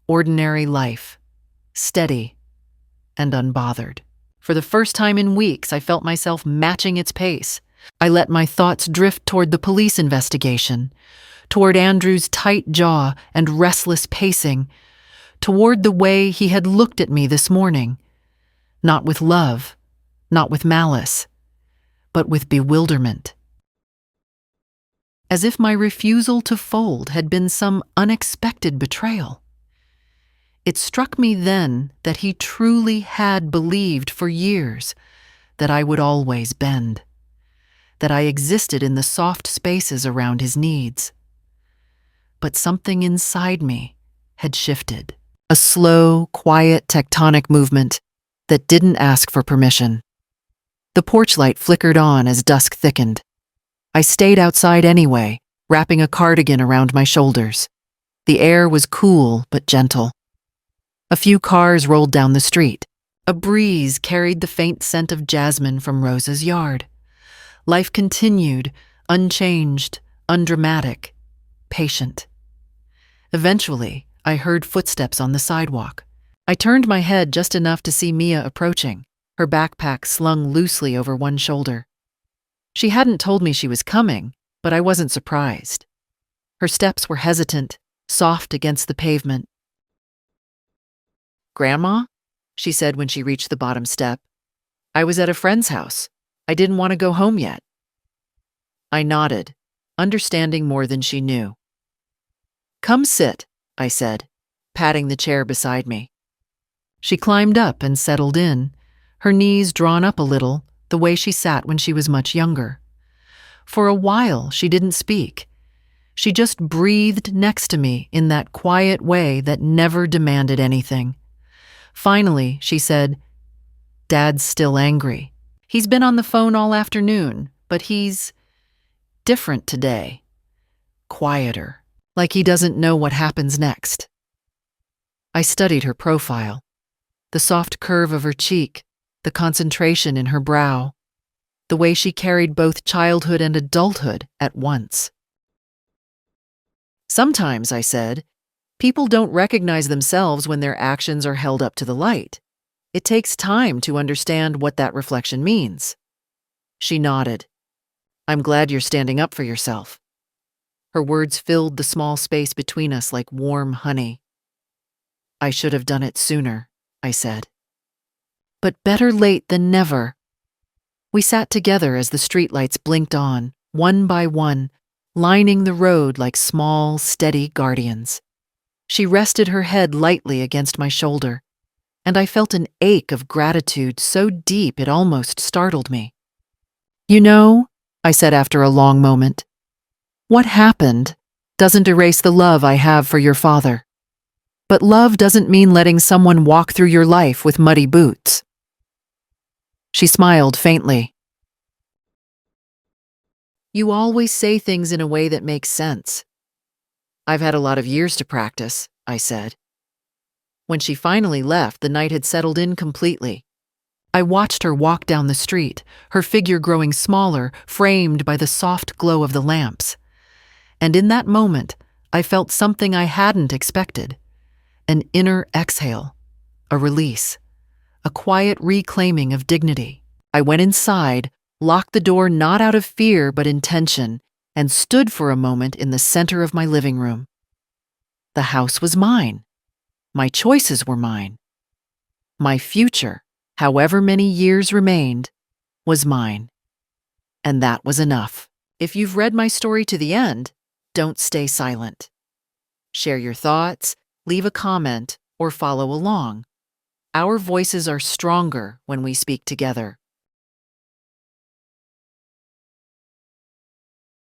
Ordinary life, steady and unbothered. For the first time in weeks, I felt myself matching its pace. I let my thoughts drift toward the police investigation, toward Andrew's tight jaw and restless pacing, toward the way he had looked at me this morning. Not with love, not with malice, but with bewilderment. As if my refusal to fold had been some unexpected betrayal. It struck me then that he truly had believed for years that I would always bend, that I existed in the soft spaces around his needs. But something inside me had shifted, a slow, quiet tectonic movement that didn't ask for permission. The porch light flickered on as dusk thickened. I stayed outside anyway, wrapping a cardigan around my shoulders. The air was cool but gentle. A few cars rolled down the street. A breeze carried the faint scent of jasmine from Rosa's yard. Life continued, unchanged, undramatic, patient. Eventually, I heard footsteps on the sidewalk. I turned my head just enough to see Mia approaching, her backpack slung loosely over one shoulder. She hadn't told me she was coming, but I wasn't surprised. Her steps were hesitant, soft against the pavement. "Grandma?" she said when she reached the bottom step. "I was at a friend's house. I didn't want to go home yet." I nodded, understanding more than she knew. "Come sit," I said, patting the chair beside me. She climbed up and settled in, her knees drawn up a little, the way she sat when she was much younger. For a while, she didn't speak. She just breathed next to me in that quiet way that never demanded anything. Finally, she said, "Dad's still angry. He's been on the phone all afternoon, but he's different today. Quieter, like he doesn't know what happens next." I studied her profile, the soft curve of her cheek, the concentration in her brow, the way she carried both childhood and adulthood at once. "Sometimes," I said, "people don't recognize themselves when their actions are held up to the light. It takes time to understand what that reflection means." She nodded. "I'm glad you're standing up for yourself." Her words filled the small space between us like warm honey. "I should have done it sooner," I said. "But better late than never." We sat together as the streetlights blinked on, one by one, lining the road like small, steady guardians. She rested her head lightly against my shoulder, and I felt an ache of gratitude so deep it almost startled me. "You know," I said after a long moment, "what happened doesn't erase the love I have for your father. But love doesn't mean letting someone walk through your life with muddy boots." She smiled faintly. "You always say things in a way that makes sense." "I've had a lot of years to practice," I said. When she finally left, the night had settled in completely. I watched her walk down the street, her figure growing smaller, framed by the soft glow of the lamps. And in that moment, I felt something I hadn't expected. An inner exhale, a release, a quiet reclaiming of dignity. I went inside, locked the door not out of fear but intention, and stood for a moment in the center of my living room. The house was mine. My choices were mine. My future, however many years remained, was mine. And that was enough. If you've read my story to the end, don't stay silent. Share your thoughts, leave a comment, or follow along. Our voices are stronger when we speak together.